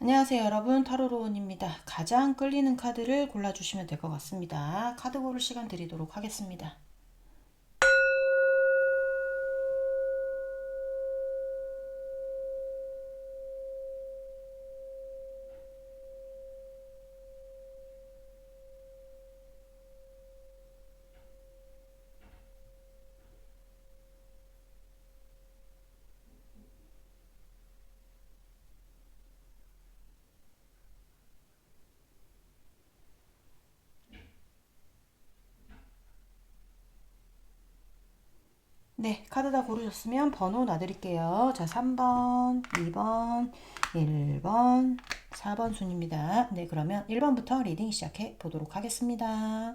안녕하세요 여러분, 타로로운입니다. 가장 끌리는 카드를 골라주시면 될 것 같습니다. 카드 고를 시간 드리도록 하겠습니다. 네, 카드 다 고르셨으면 번호 놔드릴게요. 자, 3번, 2번, 1번, 4번 순입니다. 네, 그러면 1번부터 리딩 시작해 보도록 하겠습니다.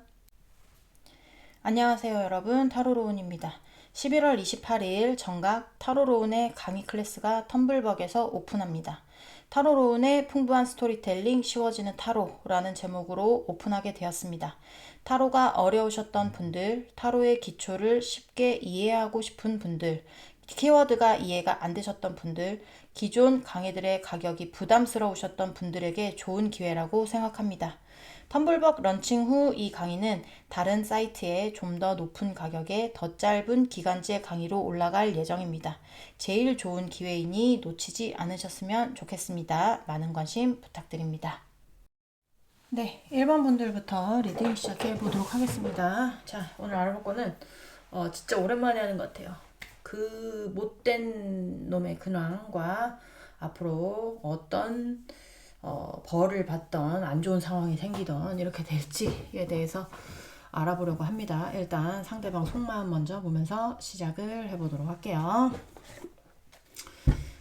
안녕하세요 여러분, 타로로운입니다. 11월 28일 정각 타로로운의 강의 클래스가 텀블벅에서 오픈합니다. 타로로운의 풍부한 스토리텔링 쉬워지는 타로라는 제목으로 오픈하게 되었습니다. 타로가 어려우셨던 분들, 타로의 기초를 쉽게 이해하고 싶은 분들, 키워드가 이해가 안 되셨던 분들, 기존 강의들의 가격이 부담스러우셨던 분들에게 좋은 기회라고 생각합니다. 텀블벅 런칭 후 이 강의는 다른 사이트에 좀 더 높은 가격에 더 짧은 기간제 강의로 올라갈 예정입니다. 제일 좋은 기회이니 놓치지 않으셨으면 좋겠습니다. 많은 관심 부탁드립니다. 네, 1번 분들부터 리딩 시작해 보도록 하겠습니다. 자, 오늘 알아볼 거는 진짜 오랜만에 하는 것 같아요. 그 못된 놈의 근황과 앞으로 어떤 벌을 받던 안 좋은 상황이 생기던 이렇게 될지에 대해서 알아보려고 합니다. 일단 상대방 속마음 먼저 보면서 시작을 해보도록 할게요.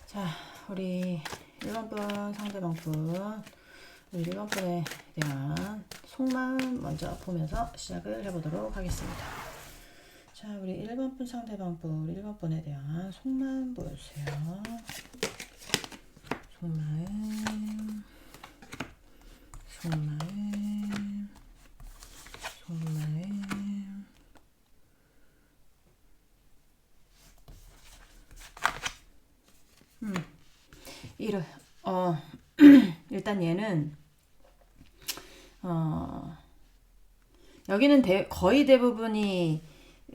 자, 우리 1번 분 상대방 분, 우리 1번 분에 대한 속마음 먼저 보면서 시작을 해보도록 하겠습니다. 자, 우리 1번 분 상대방 분, 1번 분에 대한 속마음 보여주세요. 속마음, 속마음, 속마음. 이를 일단 얘는 여기는 거의 대부분이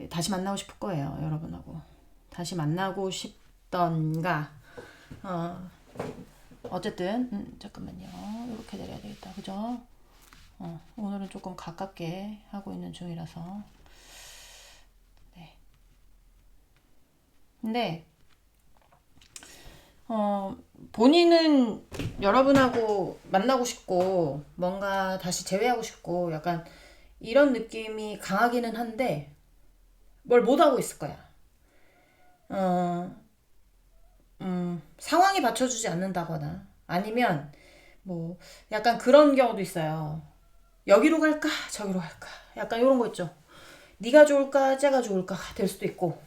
다시 만나고 싶을 거예요. 여러분하고 다시 만나고 싶던가 어쨌든 잠깐만요. 이렇게 내려야 되겠다. 그죠? 오늘은 조금 가깝게 하고 있는 중이라서. 네. 근데 본인은 여러분하고 만나고 싶고 뭔가 다시 재회하고 싶고 약간 이런 느낌이 강하기는 한데 뭘 못하고 있을 거야. 어, 상황이 받쳐주지 않는다거나 아니면 뭐 약간 그런 경우도 있어요. 여기로 갈까 저기로 갈까 약간 이런 거 있죠. 네가 좋을까 쟤가 좋을까 될 수도 있고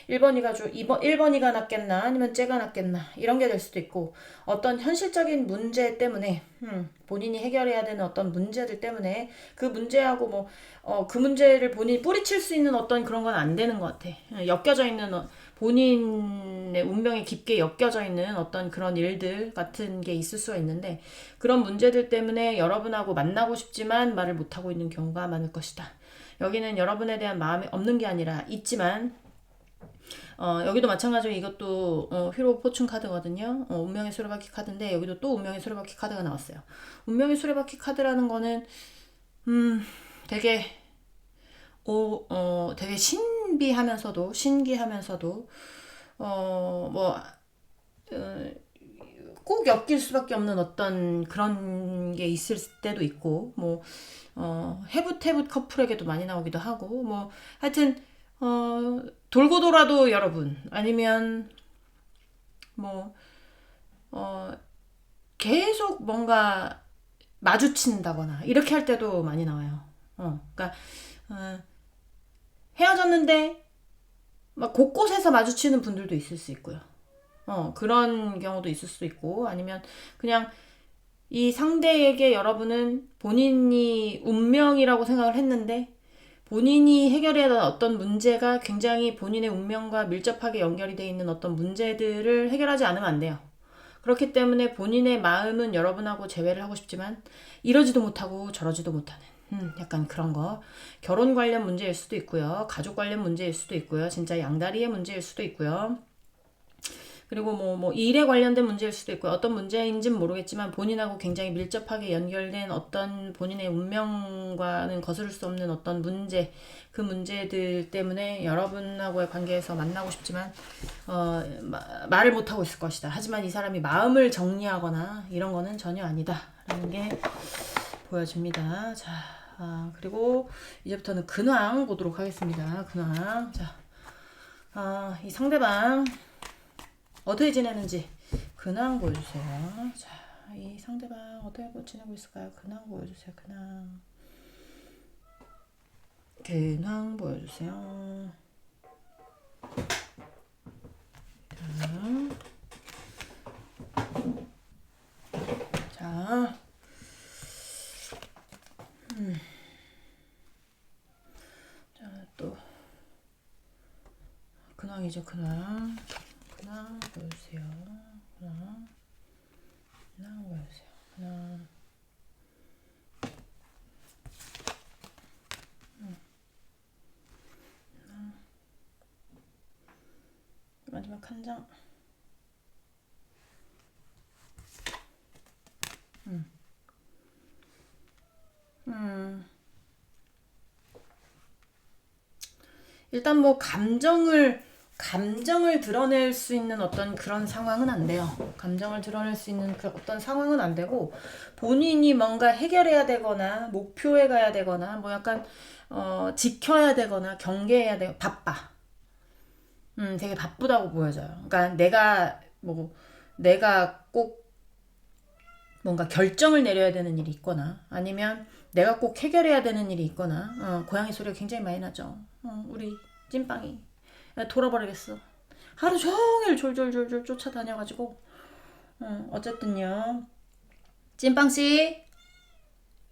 1번이가 1번이가 낫겠나 아니면 쟤가 낫겠나 이런 게 될 수도 있고 어떤 현실적인 문제 때문에 본인이 해결해야 되는 어떤 문제들 때문에 그 문제하고 뭐 그 문제를 본인이 뿌리칠 수 있는 어떤 그런 건 안 되는 것 같아. 엮여져 있는 본인의 운명에 깊게 엮여져 있는 어떤 그런 일들 같은 게 있을 수가 있는데 그런 문제들 때문에 여러분하고 만나고 싶지만 말을 못하고 있는 경우가 많을 것이다. 여기는 여러분에 대한 마음이 없는 게 아니라 있지만 여기도 마찬가지로 이것도 휘로 포춘 카드거든요. 운명의 수레바퀴 카드인데 여기도 또 운명의 수레바퀴 카드가 나왔어요. 운명의 수레바퀴 카드라는 거는 되게 되게 신기하면서도 뭐 꼭 엮일 수밖에 없는 어떤 그런 게 있을 때도 있고 뭐 해붓해붓 커플에게도 많이 나오기도 하고 뭐 하여튼 돌고 돌아도 여러분 아니면 뭐 계속 뭔가 마주친다거나 이렇게 할 때도 많이 나와요. 그러니까 헤어졌는데 막 곳곳에서 마주치는 분들도 있을 수 있고요. 그런 경우도 있을 수 있고 아니면 그냥 이 상대에게 여러분은 본인이 운명이라고 생각을 했는데 본인이 해결해야 하는 어떤 문제가 굉장히 본인의 운명과 밀접하게 연결이 되어 있는 어떤 문제들을 해결하지 않으면 안 돼요. 그렇기 때문에 본인의 마음은 여러분하고 재회를 하고 싶지만 이러지도 못하고 저러지도 못하는 약간 그런 거. 결혼 관련 문제일 수도 있고요. 가족 관련 문제일 수도 있고요. 진짜 양다리의 문제일 수도 있고요. 그리고 뭐 일에 관련된 문제일 수도 있고 어떤 문제인지는 모르겠지만 본인하고 굉장히 밀접하게 연결된 어떤 본인의 운명과는 거스를 수 없는 어떤 문제, 그 문제들 때문에 여러분하고의 관계에서 만나고 싶지만 말을 못하고 있을 것이다. 하지만 이 사람이 마음을 정리하거나 이런 거는 전혀 아니다 라는 게 보여집니다. 자, 그리고 이제부터는 근황 보도록 하겠습니다. 근황. 자, 이 상대방 어떻게 지내는지 근황 보여주세요. 자, 이 상대방 어떻게 지내고 있을까요? 근황 보여주세요. 근황 보여주세요. 자, 자, 또 근황이죠. 근황 보여주세요. 근황 보여주세요. 근황. 마지막 한 장. 일단 뭐 감정을 드러낼 수 있는 어떤 그런 상황은 안 돼요. 감정을 드러낼 수 있는 그 어떤 상황은 안 되고 본인이 뭔가 해결해야 되거나 목표에 가야 되거나 뭐 약간 지켜야 되거나 경계해야 되고 바빠. 되게 바쁘다고 보여져요. 그러니까 내가 꼭 뭔가 결정을 내려야 되는 일이 있거나 아니면 내가 꼭 해결해야 되는 일이 있거나 고양이 소리가 굉장히 많이 나죠. 우리 찐빵이 돌아버리겠어. 하루 종일 졸졸졸졸 쫓아다녀가지고 어쨌든요. 찐빵씨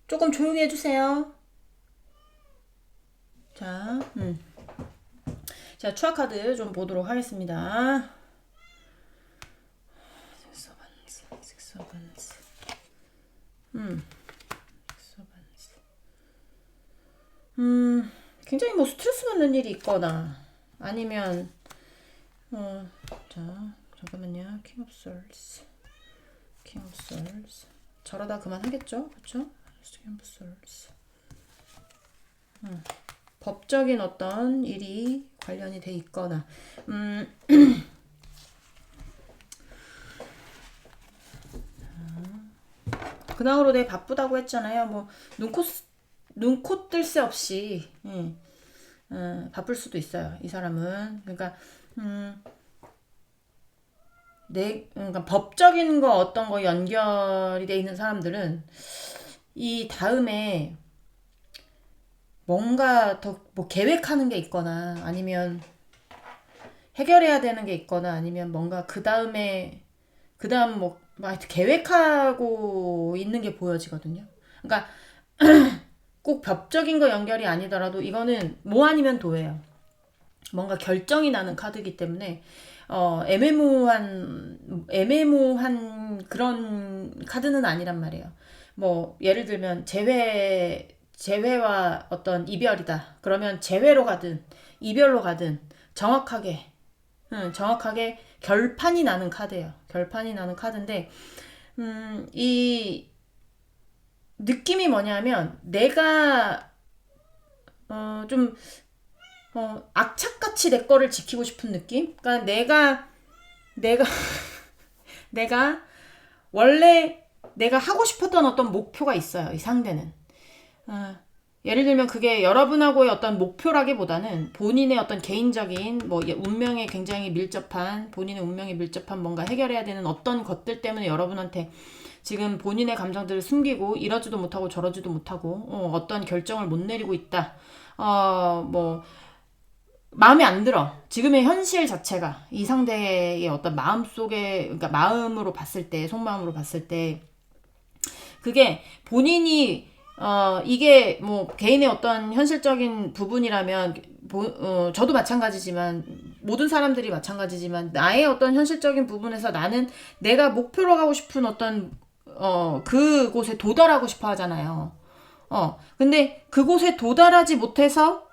조금 조용히 해주세요. 자, 자, 추악카드 좀 보도록 하겠습니다. 굉장히 뭐 스트레스 받는 일이 있거나 아니면 자, 잠깐만요. 킹 오브 솔스 저러다 그만하겠죠? 그쵸? 킹 오브 솔스 법적인 어떤 일이 관련이 돼 있거나 근황으로 되게 바쁘다고 했잖아요. 뭐 눈코 뜰 새 없이 바쁠 수도 있어요. 이 사람은 그러니까 그러니까 법적인 거 어떤 거 연결이 돼 있는 사람들은 이 다음에 뭔가 더 뭐 계획하는 게 있거나 아니면 해결해야 되는 게 있거나 아니면 뭔가 그 다음 뭐 하여튼 계획하고 있는 게 보여지거든요. 그러니까 꼭 법적인 거 연결이 아니더라도 이거는 뭐 아니면 도예요. 뭔가 결정이 나는 카드이기 때문에 애매모호한 그런 카드는 아니란 말이에요. 뭐 예를 들면 재회와 어떤 이별이다. 그러면 재회로 가든 이별로 가든 정확하게 결판이 나는 카드예요. 결판이 나는 카드인데 이 느낌이 뭐냐면 내가 좀 악착같이 내 거를 지키고 싶은 느낌? 그러니까 내가 원래 내가 하고 싶었던 어떤 목표가 있어요. 이 상대는. 예를 들면 그게 여러분하고의 어떤 목표라기보다는 본인의 어떤 개인적인 뭐 운명에 굉장히 밀접한 본인의 운명에 밀접한 뭔가 해결해야 되는 어떤 것들 때문에 여러분한테 지금 본인의 감정들을 숨기고 이러지도 못하고 저러지도 못하고 어떤 결정을 못 내리고 있다. 뭐 마음에 안 들어. 지금의 현실 자체가 이 상대의 어떤 마음속에 그러니까 마음으로 봤을 때 속마음으로 봤을 때 그게 본인이 이게 뭐 개인의 어떤 현실적인 부분이라면 저도 마찬가지지만 모든 사람들이 마찬가지지만 나의 어떤 현실적인 부분에서 나는 내가 목표로 가고 싶은 어떤 그곳에 도달하고 싶어 하잖아요. 근데 그곳에 도달하지 못해서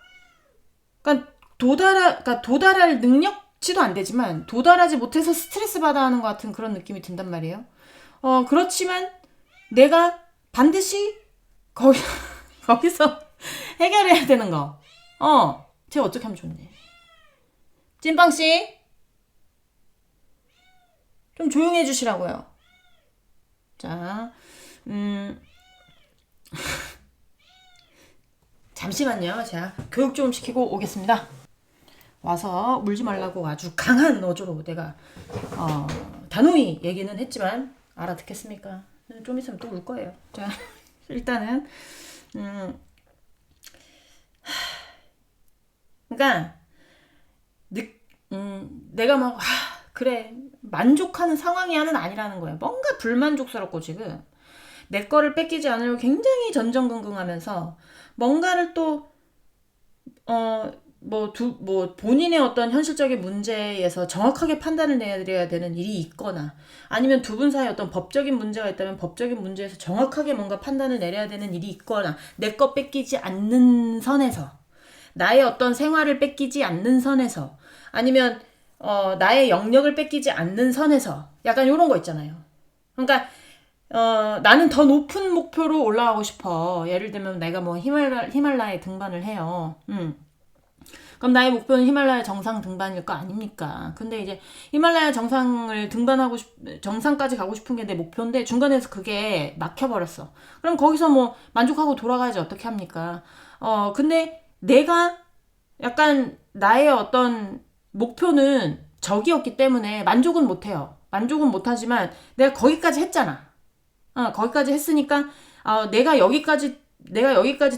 그러니까 도달할 능력치도 안 되지만 도달하지 못해서 스트레스 받아 하는 것 같은 그런 느낌이 든단 말이에요. 그렇지만 내가 반드시 거기, 거기서 해결해야 되는 거. 제가 어떻게 하면 좋니? 찐빵씨, 좀 조용히 해주시라고요. 자, 잠시만요. 제가 교육 좀 시키고 오겠습니다. 와서 물지 말라고 아주 강한 어조로 내가, 단호히 얘기는 했지만, 알아듣겠습니까? 좀 있으면 또 울 거예요. 자, 일단은, 그러니까, 내가 막, 그래. 만족하는 상황이 아니라는 거야. 뭔가 불만족스럽고 지금. 내 거를 뺏기지 않으려고 굉장히 전전긍긍하면서 뭔가를 또, 본인의 어떤 현실적인 문제에서 정확하게 판단을 내려야 되는 일이 있거나 아니면 두 분 사이에 어떤 법적인 문제가 있다면 법적인 문제에서 정확하게 뭔가 판단을 내려야 되는 일이 있거나 내 거 뺏기지 않는 선에서 나의 어떤 생활을 뺏기지 않는 선에서 아니면 나의 영역을 뺏기지 않는 선에서 약간 이런 거 있잖아요. 그러니까 나는 더 높은 목표로 올라가고 싶어. 예를 들면 내가 뭐 히말라야 등반을 해요. 그럼 나의 목표는 히말라야 정상 등반일 거 아닙니까? 근데 이제 히말라야 정상까지 가고 싶은 게 내 목표인데 중간에서 그게 막혀버렸어. 그럼 거기서 뭐 만족하고 돌아가야지 어떻게 합니까? 근데 내가 약간 나의 어떤 목표는 적이었기 때문에 만족은 못해요. 만족은 못하지만 내가 거기까지 했잖아. 거기까지 했으니까 내가 여기까지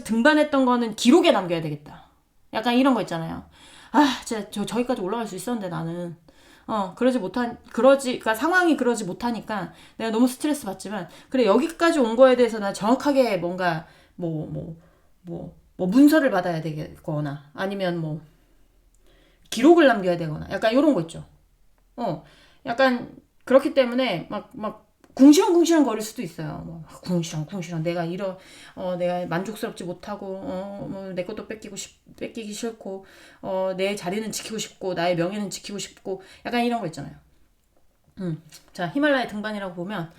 등반했던 거는 기록에 남겨야 되겠다. 약간 이런 거 있잖아요. 진짜 저기까지 올라갈 수 있었는데 나는 그러니까 상황이 그러지 못하니까 내가 너무 스트레스 받지만 그래 여기까지 온 거에 대해서 나 정확하게 뭔가 뭐 문서를 받아야 되겠거나 아니면 뭐 기록을 남겨야 되거나 약간 이런 거 있죠. 약간 그렇기 때문에 막 궁시렁궁시렁 거릴 수도 있어요. 뭐 궁시렁궁시렁 내가 만족스럽지 못하고 내 것도 뺏기기 싫고 내 자리는 지키고 싶고 나의 명예는 지키고 싶고 약간 이런 거 있잖아요. 자 히말라야 등반이라고 보면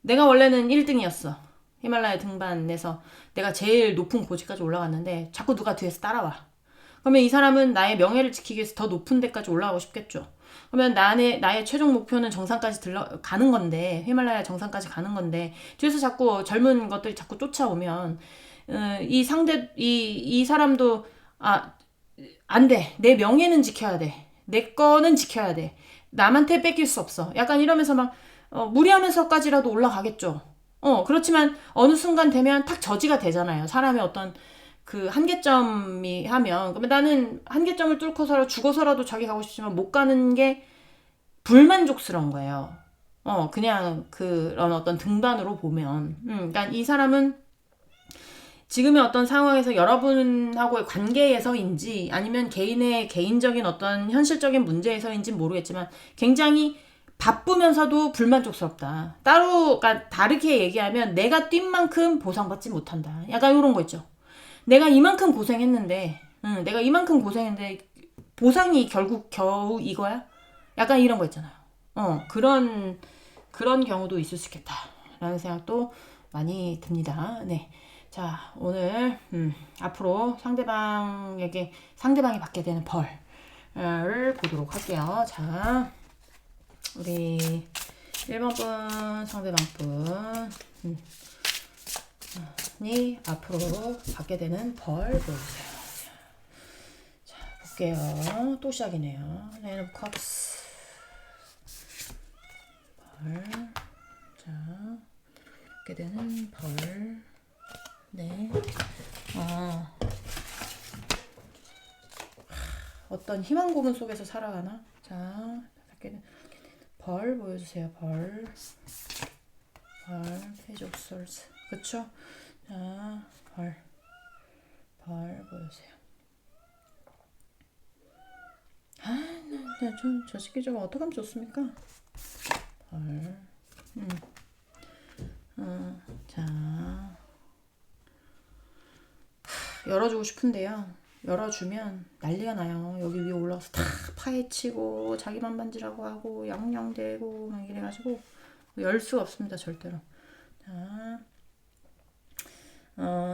내가 원래는 1등이었어. 히말라야 등반에서 내가 제일 높은 고지까지 올라갔는데 자꾸 누가 뒤에서 따라와. 그러면 이 사람은 나의 명예를 지키기 위해서 더 높은 데까지 올라가고 싶겠죠. 그러면 나의 최종 목표는 정상까지 가는 건데, 히말라야 정상까지 가는 건데, 뒤에서 자꾸 젊은 것들이 자꾸 쫓아오면, 이 사람도, 안 돼. 내 명예는 지켜야 돼. 내 거는 지켜야 돼. 남한테 뺏길 수 없어. 약간 이러면서 막, 무리하면서까지라도 올라가겠죠. 그렇지만 어느 순간 되면 탁 저지가 되잖아요. 사람의 어떤 그 한계점이 하면 그러면 나는 한계점을 뚫고서 죽어서라도 저기 가고 싶지만 못 가는 게 불만족스러운 거예요. 그냥 그런 어떤 등반으로 보면 그러니까 이 사람은 지금의 어떤 상황에서 여러분하고의 관계에서인지 아니면 개인의 개인적인 어떤 현실적인 문제에서인지 모르겠지만 굉장히 바쁘면서도 불만족스럽다. 그러니까 다르게 얘기하면 내가 뛴 만큼 보상받지 못한다. 약간 이런 거 있죠. 내가 이만큼 고생했는데, 내가 이만큼 고생했는데, 보상이 결국 겨우 이거야? 약간 이런 거 있잖아요. 그런 경우도 있을 수 있겠다. 라는 생각도 많이 듭니다. 네. 자, 오늘, 앞으로 상대방이 받게 되는 벌을 보도록 할게요. 자, 우리 1번 분, 상대방 분. 이 앞으로 받게 되는 벌 보여주세요. 자, 볼게요. 또 시작이네요. 네인 오브 컵스 벌. 자, 받게 되는 벌. 네. 어떤 희망 고문 속에서 살아가나? 자, 받게 되는 벌 보여주세요. 벌. 페이지 오브 솔스. 그쵸? 자, 벌. 벌 보여주세요. 저 새끼 저거 어떡하면 좋습니까? 벌. 자, 열어주고 싶은데요. 열어주면 난리가 나요. 여기 위에 올라가서 다 파헤치고 자기만 만지라고 하고 양양대고 막 이래가지고 열 수가 없습니다. 절대로. 자,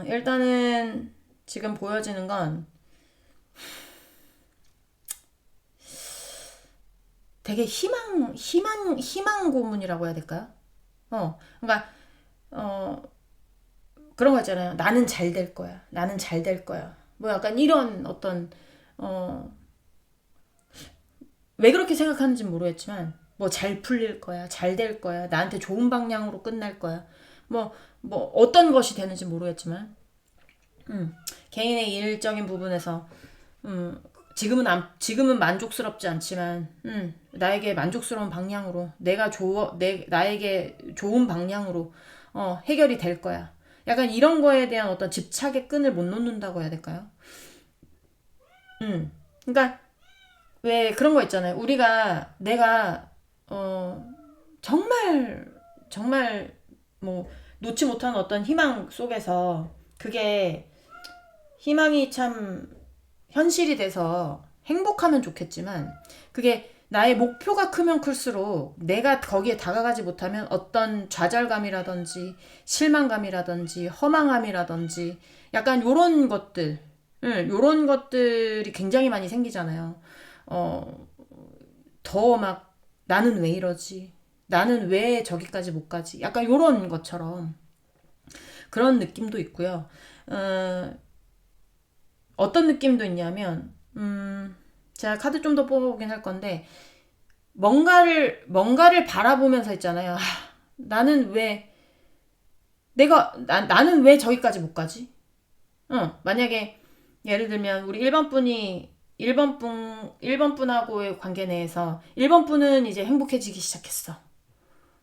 일단은 지금 보여지는 건 되게 희망 고문이라고 해야 될까요? 그러니까 그런 거 있잖아요. 나는 잘 될 거야. 나는 잘 될 거야. 뭐 약간 이런 어떤 왜 그렇게 생각하는지 모르겠지만 뭐 잘 풀릴 거야. 잘 될 거야. 나한테 좋은 방향으로 끝날 거야. 뭐 어떤 것이 되는지 모르겠지만 개인의 일적인 부분에서 지금은 만족스럽지 않지만 나에게 만족스러운 방향으로 나에게 좋은 방향으로 해결이 될 거야. 약간 이런 거에 대한 어떤 집착의 끈을 못 놓는다고 해야 될까요? 그러니까 왜 그런 거 있잖아요. 내가 정말 정말 뭐 놓지 못한 어떤 희망 속에서 그게 희망이 참 현실이 돼서 행복하면 좋겠지만 그게 나의 목표가 크면 클수록 내가 거기에 다가가지 못하면 어떤 좌절감이라든지 실망감이라든지 허망함이라든지 약간 요런 것들 요런 것들이 굉장히 많이 생기잖아요. 더 막 나는 왜 이러지? 나는 왜 저기까지 못 가지? 약간 요런 것처럼 그런 느낌도 있고요. 어떤 느낌도 있냐면 제가 카드 좀 더 뽑아보긴 할 건데 뭔가를 바라보면서 있잖아요. 나는 왜 나는 왜 저기까지 못 가지? 만약에 예를 들면 우리 1번 분하고의 관계 내에서 1번 분은 이제 행복해지기 시작했어.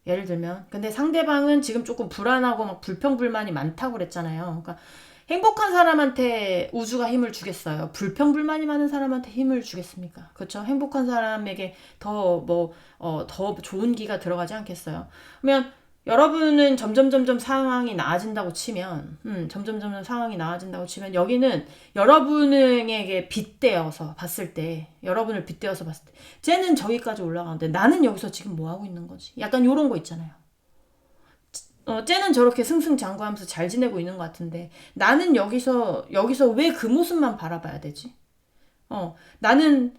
예를 들면 근데 상대방은 지금 조금 불안하고 막 불평불만이 많다고 그랬잖아요. 그러니까 행복한 사람한테 우주가 힘을 주겠어요. 불평불만이 많은 사람한테 힘을 주겠습니까? 그렇죠? 행복한 사람에게 더 좋은 기가 들어가지 않겠어요? 그러면 여러분은 점점 상황이 나아진다고 치면, 점점 상황이 나아진다고 치면, 여기는 여러분에게 여러분을 빗대어서 봤을 때, 쟤는 저기까지 올라가는데 나는 여기서 지금 뭐 하고 있는 거지? 약간 요런 거 있잖아요. 쟤는 저렇게 승승장구하면서 잘 지내고 있는 것 같은데 나는 여기서 왜 그 모습만 바라봐야 되지? 나는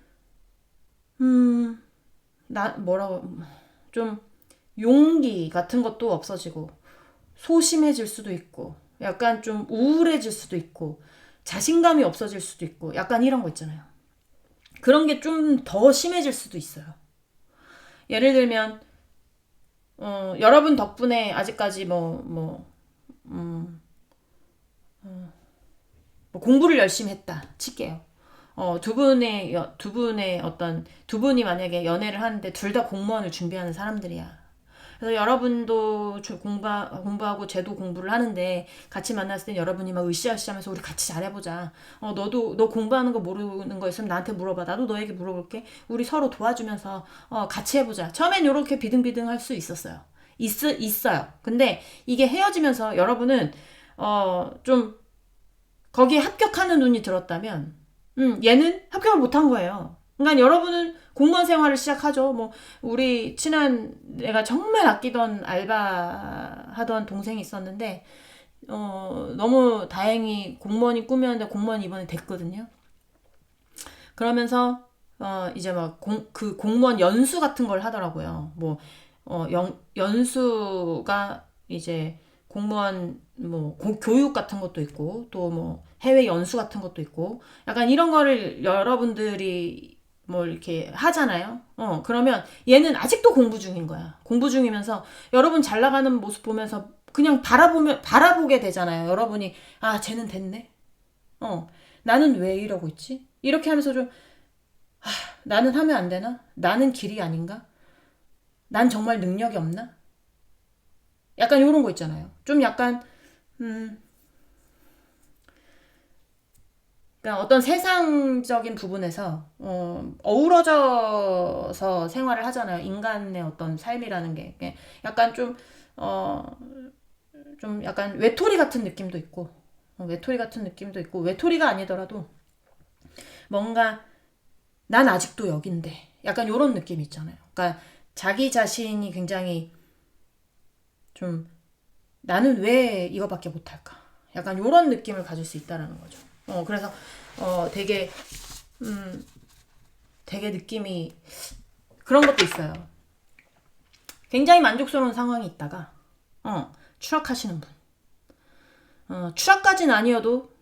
나 뭐라고 좀 용기 같은 것도 없어지고 소심해질 수도 있고 약간 좀 우울해질 수도 있고 자신감이 없어질 수도 있고 약간 이런 거 있잖아요. 그런 게 좀 더 심해질 수도 있어요. 예를 들면 여러분 덕분에 아직까지 공부를 열심히 했다 칠게요. 두 분이 만약에 연애를 하는데 둘 다 공무원을 준비하는 사람들이야. 그래서 여러분도 공부하고 쟤도 공부를 하는데 같이 만났을 땐 여러분이 막 으쌰으쌰하면서 우리 같이 잘해보자. 너 공부하는 거 모르는 거 있으면 나한테 물어봐. 나도 너에게 물어볼게. 우리 서로 도와주면서 같이 해보자. 처음엔 이렇게 비등비등할 수 있었어요. 있어요. 근데 이게 헤어지면서 여러분은 좀 거기에 합격하는 눈이 들었다면 얘는 합격을 못한 거예요. 그러니까 여러분은 공무원 생활을 시작하죠. 우리 친한 내가 정말 아끼던 알바하던 동생이 있었는데 너무 다행히 공무원이 꿈이었는데 공무원이 이번에 됐거든요. 그러면서 이제 막 그 공무원 연수 같은 걸 하더라고요. 연수가 이제 공무원 교육 같은 것도 있고 또 해외 연수 같은 것도 있고 약간 이런 거를 여러분들이 이렇게 하잖아요. 그러면 얘는 아직도 공부 중인 거야. 공부 중이면서 여러분 잘 나가는 모습 보면서 그냥 바라보게 되잖아요. 여러분이 쟤는 됐네. 나는 왜 이러고 있지? 이렇게 하면서 좀 나는 하면 안 되나? 나는 길이 아닌가? 난 정말 능력이 없나? 약간 이런 거 있잖아요. 좀 약간 그러니까 어떤 세상적인 부분에서 어우러져서 생활을 하잖아요. 인간의 어떤 삶이라는 게 약간 좀 약간 외톨이 같은 느낌도 있고 외톨이 같은 느낌도 있고 외톨이가 아니더라도 뭔가 난 아직도 여긴데 약간 요런 느낌 있잖아요. 그러니까 자기 자신이 굉장히 좀 나는 왜 이거밖에 못할까? 약간 요런 느낌을 가질 수 있다라는 거죠. 그래서 되게 되게 느낌이 그런 것도 있어요. 굉장히 만족스러운 상황이 있다가 추락하시는 분. 추락까지는 아니어도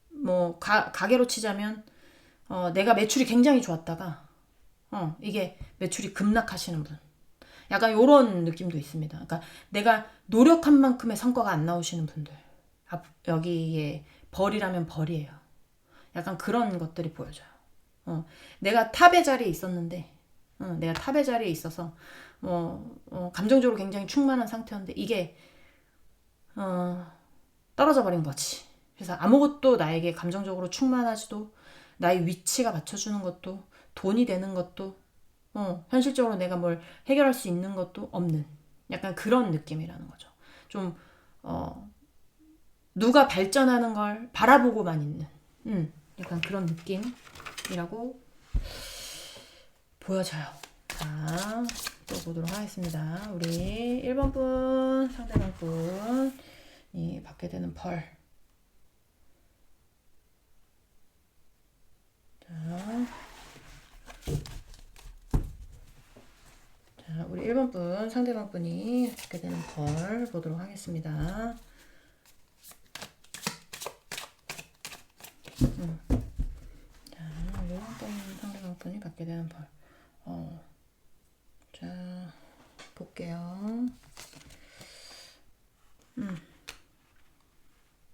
뭐 가게로 치자면 내가 매출이 굉장히 좋았다가 이게 매출이 급락하시는 분. 약간 요런 느낌도 있습니다. 그러니까 내가 노력한 만큼의 성과가 안 나오시는 분들. 여기에 벌이라면 벌이에요. 약간 그런 것들이 보여져요. 내가 탑의 자리에 있었는데 내가 탑의 자리에 있어서 감정적으로 굉장히 충만한 상태였는데 이게 떨어져 버린 거지. 그래서 아무것도 나에게 감정적으로 충만하지도 나의 위치가 받쳐주는 것도 돈이 되는 것도 현실적으로 내가 뭘 해결할 수 있는 것도 없는 약간 그런 느낌이라는 거죠. 좀 누가 발전하는 걸 바라보고만 있는 약간 그런 느낌이라고 보여져요. 자, 또 보도록 하겠습니다. 우리 1번 분, 상대방 분이 받게 되는 벌. 자, 우리 1번 분, 상대방 분이 받게 되는 벌 보도록 하겠습니다. 자, 1번 분, 상대방 분이 받게 되는 벌. 자, 볼게요.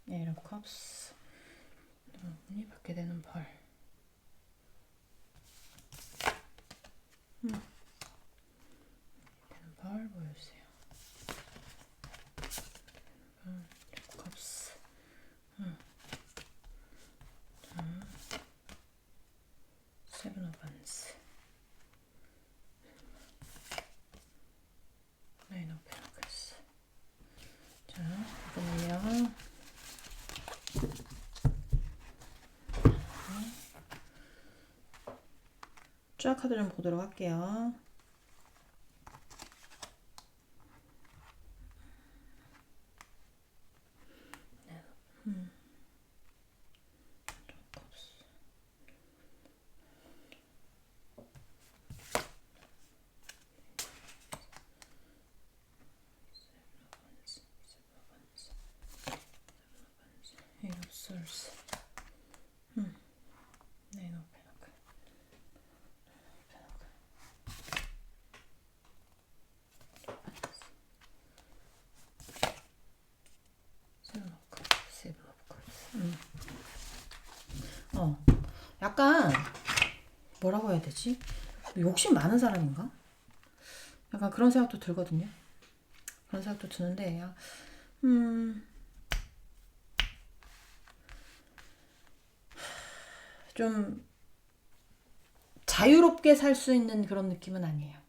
에이트 오브 컵스. 상대방 분이 받게 되는 벌. 벌 보여주세요. 컵스. 세븐 오브 원스. 나인 오브 펜타클스. 자, 잠깐만요. 쫙 카드 좀 보도록 할게요. source. 네, no pentacle. Seven of Cups. 약간 뭐라고 해야 되지? 욕심 많은 사람인가? 약간 그런 생각도 들거든요. 그런 생각도 드는데, 좀 자유롭게 살 수 있는 그런 느낌은 아니에요.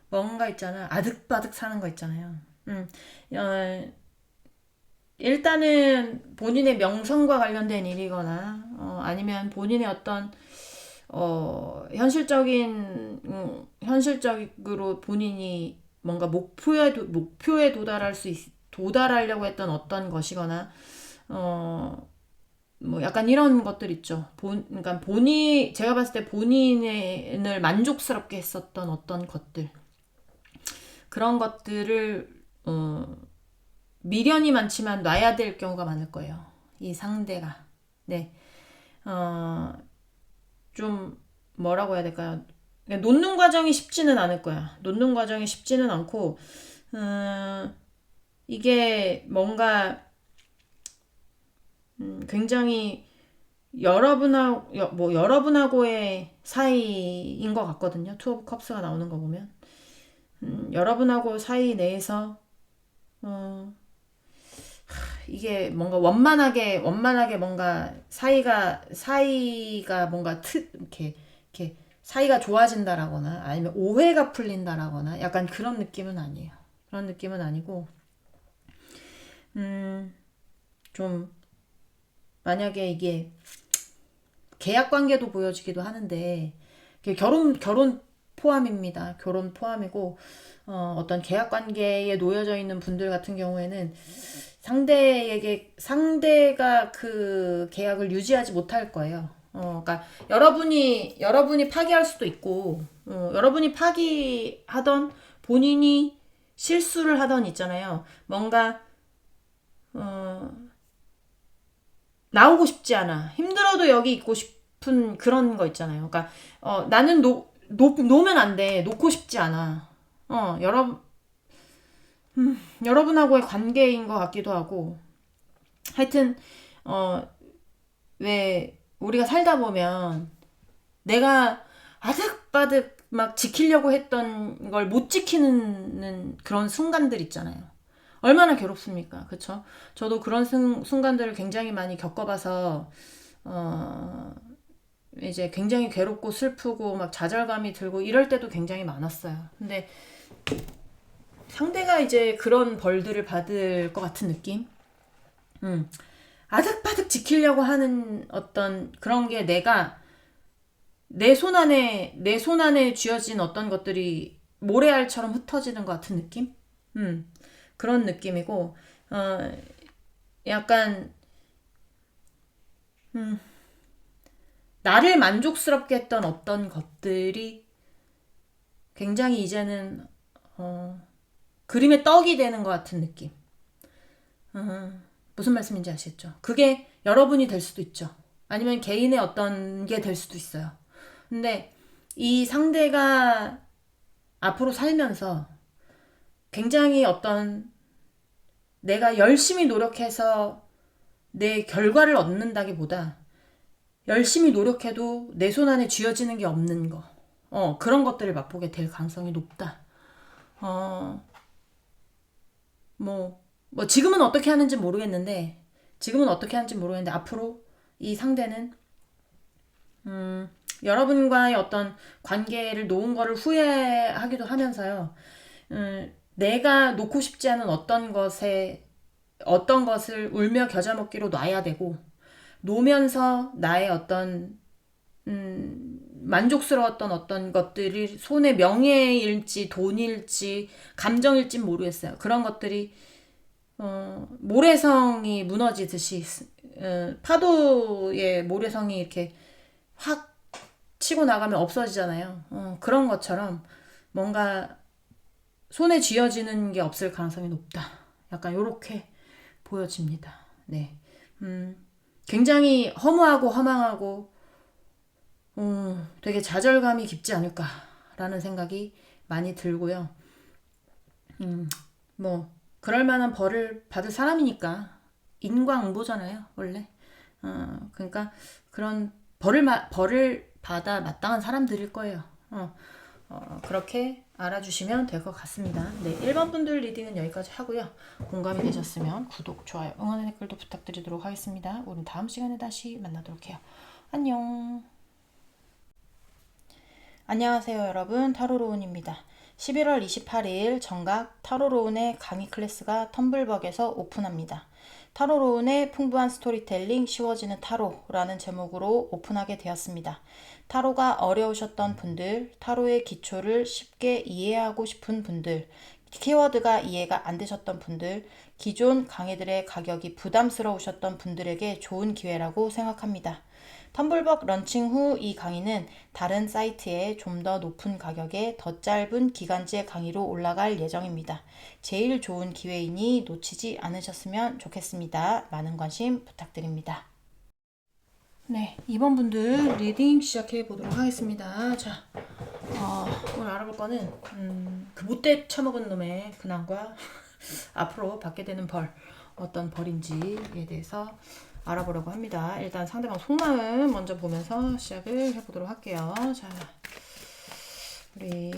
뭔가 있잖아. 아득바득 사는 거 있잖아요. 일단은 본인의 명성과 관련된 일이거나 아니면 본인의 어떤 현실적으로 본인이 뭔가 목표에 도달하려고 했던 어떤 것이거나 뭐 약간 이런 것들 있죠. 그러니까 제가 봤을 때 본인을 만족스럽게 했었던 어떤 것들, 그런 것들을 미련이 많지만 놔야 될 경우가 많을 거예요. 이 상대가. 네. 좀 뭐라고 해야 될까요? 놓는 과정이 쉽지는 않을 거야. 놓는 과정이 쉽지는 않고 이게 뭔가 굉장히 여러분하고의 사이인 것 같거든요. 투 오브 컵스가 나오는 거 보면 여러분하고 사이 내에서 이게 뭔가 원만하게 뭔가 사이가 뭔가 이렇게 사이가 좋아진다라거나 아니면 오해가 풀린다라거나 약간 그런 느낌은 아니에요. 그런 느낌은 아니고, 좀, 만약에 이게 계약 관계도 보여지기도 하는데, 결혼 포함입니다. 결혼 포함이고, 어떤 계약 관계에 놓여져 있는 분들 같은 경우에는 상대가 그 계약을 유지하지 못할 거예요. 그러니까 여러분이 파기할 수도 있고, 여러분이 파기하던 본인이 실수를 하던 있잖아요. 뭔가 어, 나오고 싶지 않아. 힘들어도 여기 있고 싶은 그런 거 있잖아요. 그러니까 나는 놓으면 안 돼. 놓고 싶지 않아. 어, 여러 여러분하고의 관계인 것 같기도 하고. 하여튼 왜 우리가 살다 보면 내가 아득바득 막 지키려고 했던 걸 못 지키는 그런 순간들 있잖아요. 얼마나 괴롭습니까? 그쵸? 저도 그런 순간들을 굉장히 많이 겪어봐서, 이제 굉장히 괴롭고 슬프고 막 좌절감이 들고 이럴 때도 굉장히 많았어요. 근데 상대가 이제 그런 벌들을 받을 것 같은 느낌? 아득바득 지키려고 하는 어떤 그런 게 내 손 안에 쥐어진 어떤 것들이 모래알처럼 흩어지는 것 같은 느낌? 그런 느낌이고, 약간, 나를 만족스럽게 했던 어떤 것들이 굉장히 이제는, 그림의 떡이 되는 것 같은 느낌. 무슨 말씀인지 아시겠죠? 그게 여러분이 될 수도 있죠. 아니면 개인의 어떤 게 될 수도 있어요. 근데 이 상대가 앞으로 살면서 굉장히 어떤 내가 열심히 노력해서 내 결과를 얻는다기보다 열심히 노력해도 내 손 안에 쥐어지는 게 없는 거. 그런 것들을 맛보게 될 가능성이 높다. 어, 지금은 어떻게 하는지 모르겠는데, 앞으로 이 상대는, 여러분과의 어떤 관계를 놓은 거를 후회하기도 하면서요, 내가 놓고 싶지 않은 어떤 것을 울며 겨자 먹기로 놔야 되고, 놓으면서 나의 어떤 만족스러웠던 어떤 것들이 손의 명예일지 돈일지 감정일지 모르겠어요. 그런 것들이 모래성이 무너지듯이 파도의 모래성이 이렇게 확 치고 나가면 없어지잖아요. 그런 것처럼 뭔가 손에 쥐어지는 게 없을 가능성이 높다. 약간 요렇게 보여집니다. 네. 굉장히 허무하고 허망하고 되게 좌절감이 깊지 않을까라는 생각이 많이 들고요. 그럴 만한 벌을 받을 사람이니까 인과응보잖아요, 원래. 그러니까 그런 벌을 받아 마땅한 사람들일 거예요. 그렇게 알아주시면 될 것 같습니다. 네, 1번 분들 리딩은 여기까지 하고요. 공감이 되셨으면 구독, 좋아요, 응원의 댓글도 부탁드리도록 하겠습니다. 우리 다음 시간에 다시 만나도록 해요. 안녕. 안녕하세요, 여러분. 타로로운입니다. 11월 28일 정각 타로로운의 강의 클래스가 텀블벅에서 오픈합니다. 타로로운의 풍부한 스토리텔링 쉬워지는 타로라는 제목으로 오픈하게 되었습니다. 타로가 어려우셨던 분들, 타로의 기초를 쉽게 이해하고 싶은 분들, 키워드가 이해가 안 되셨던 분들, 기존 강의들의 가격이 부담스러우셨던 분들에게 좋은 기회라고 생각합니다. 텀블벅 런칭 후 이 강의는 다른 사이트에 좀 더 높은 가격에 더 짧은 기간제 강의로 올라갈 예정입니다. 제일 좋은 기회이니 놓치지 않으셨으면 좋겠습니다. 많은 관심 부탁드립니다. 네, 2번 분들 리딩 시작해 보도록 하겠습니다. 자, 오늘 알아볼 거는 그 못돼 처먹은 놈의 근황과 앞으로 받게 되는 어떤 벌인지에 대해서 알아보려고 합니다. 일단 상대방 속마음 먼저 보면서 시작을 해보도록 할게요. 자, 우리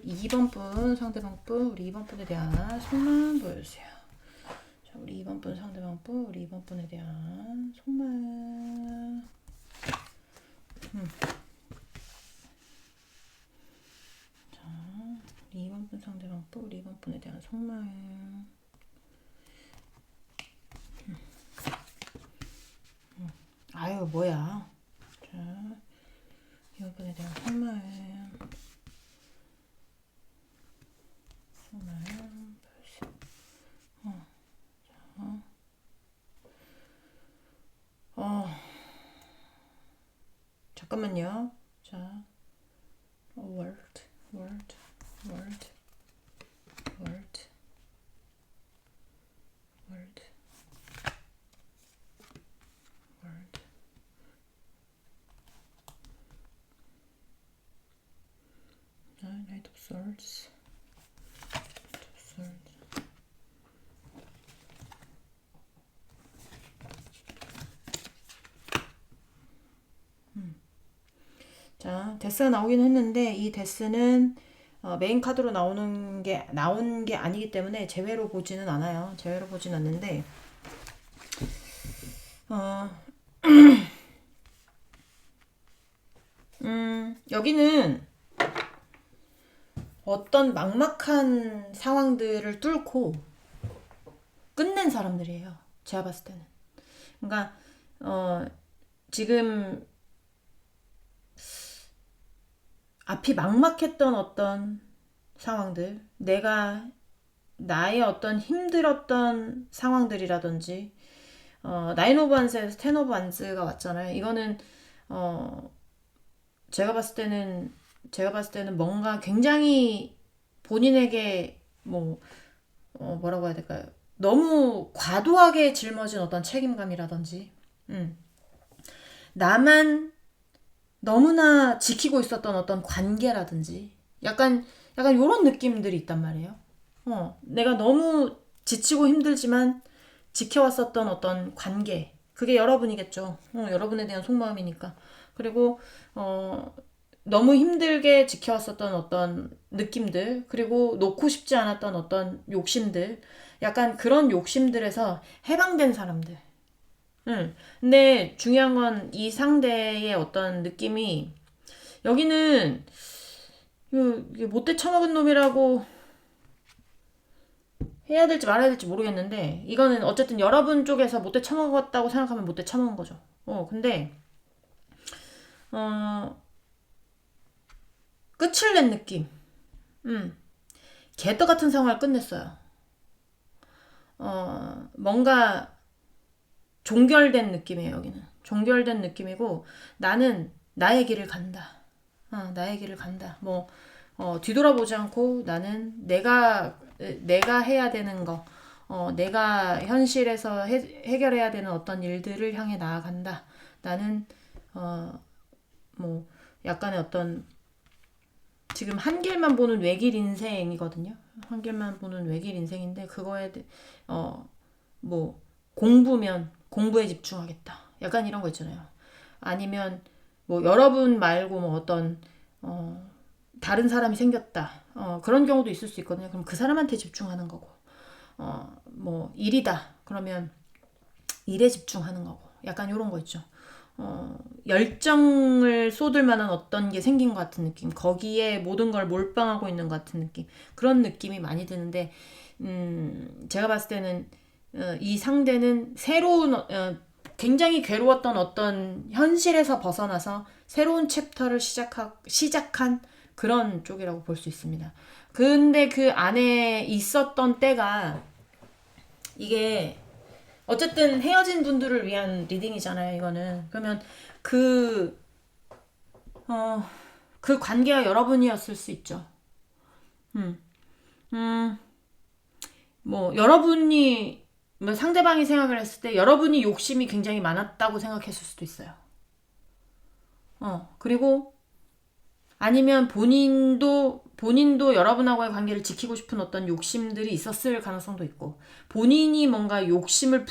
2번 분, 상대방 분, 우리 2번 분에 대한 속마음 보여주세요. 자, 우리 2번 분 상대방분, 우리 2번 분에 대한 속말. 자, 우리 2번 분 상대방분, 우리 2번 분에 대한 속말. 아유, 뭐야. 자, 2번 분에 대한 속말. 속말. 잠깐만요. 자, word, word, word, word, word, word. Knight of Swords, Knight of Swords. 자, 데스가 나오긴 했는데 이 데스는 메인 카드로 나온 게 아니기 때문에 제외로 보지는 않아요. 제외로 보진 않는데 여기는 어떤 막막한 상황들을 뚫고 끝낸 사람들이에요. 제가 봤을 때는. 그러니까 지금 앞이 막막했던 어떤 상황들, 나의 어떤 힘들었던 상황들이라든지, 나인 오브 완스에서 텐 오브 완스가 왔잖아요. 이거는 제가 봤을 때는 뭔가 굉장히 본인에게 뭐라고 해야 될까요? 너무 과도하게 짊어진 어떤 책임감이라든지, 나만 너무나 지키고 있었던 어떤 관계라든지 약간 요런 느낌들이 있단 말이에요. 내가 너무 지치고 힘들지만 지켜왔었던 어떤 관계, 그게 여러분이겠죠. 여러분에 대한 속마음이니까. 그리고 너무 힘들게 지켜왔었던 어떤 느낌들, 그리고 놓고 싶지 않았던 어떤 욕심들, 약간 그런 욕심들에서 해방된 사람들. 근데 중요한 건 이 상대의 어떤 느낌이, 여기는 이게 못돼 처먹은 놈이라고 해야 될지 말아야 될지 모르겠는데, 이거는 어쨌든 여러분 쪽에서 못돼 처먹었다고 생각하면 못돼 처먹은 거죠. 근데 끝을 낸 느낌. 개떡 같은 상황을 끝냈어요. 뭔가 종결된 느낌이에요. 여기는 종결된 느낌이고, 나는 나의 길을 간다. 나의 길을 간다. 뒤돌아보지 않고 나는 내가 해야 되는 거, 내가 현실에서 해결해야 되는 어떤 일들을 향해 나아간다. 나는 약간의 어떤, 지금 한 길만 보는 외길 인생이거든요. 한 길만 보는 외길 인생인데, 그거에 공부면 공부에 집중하겠다. 약간 이런 거 있잖아요. 아니면 여러분 말고 어떤 다른 사람이 생겼다. 그런 경우도 있을 수 있거든요. 그럼 그 사람한테 집중하는 거고, 일이다. 그러면 일에 집중하는 거고, 약간 이런 거 있죠. 열정을 쏟을 만한 어떤 게 생긴 것 같은 느낌, 거기에 모든 걸 몰빵하고 있는 것 같은 느낌, 그런 느낌이 많이 드는데, 제가 봤을 때는 이 상대는 새로운 굉장히 괴로웠던 어떤 현실에서 벗어나서 새로운 챕터를 시작한 그런 쪽이라고 볼 수 있습니다. 근데 그 안에 있었던 때가, 이게 어쨌든 헤어진 분들을 위한 리딩이잖아요, 이거는. 그러면 그 관계가 여러분이었을 수 있죠. 여러분이, 상대방이 생각을 했을 때 여러분이 욕심이 굉장히 많았다고 생각했을 수도 있어요. 그리고 아니면 본인도 여러분하고의 관계를 지키고 싶은 어떤 욕심들이 있었을 가능성도 있고, 본인이 뭔가 욕심을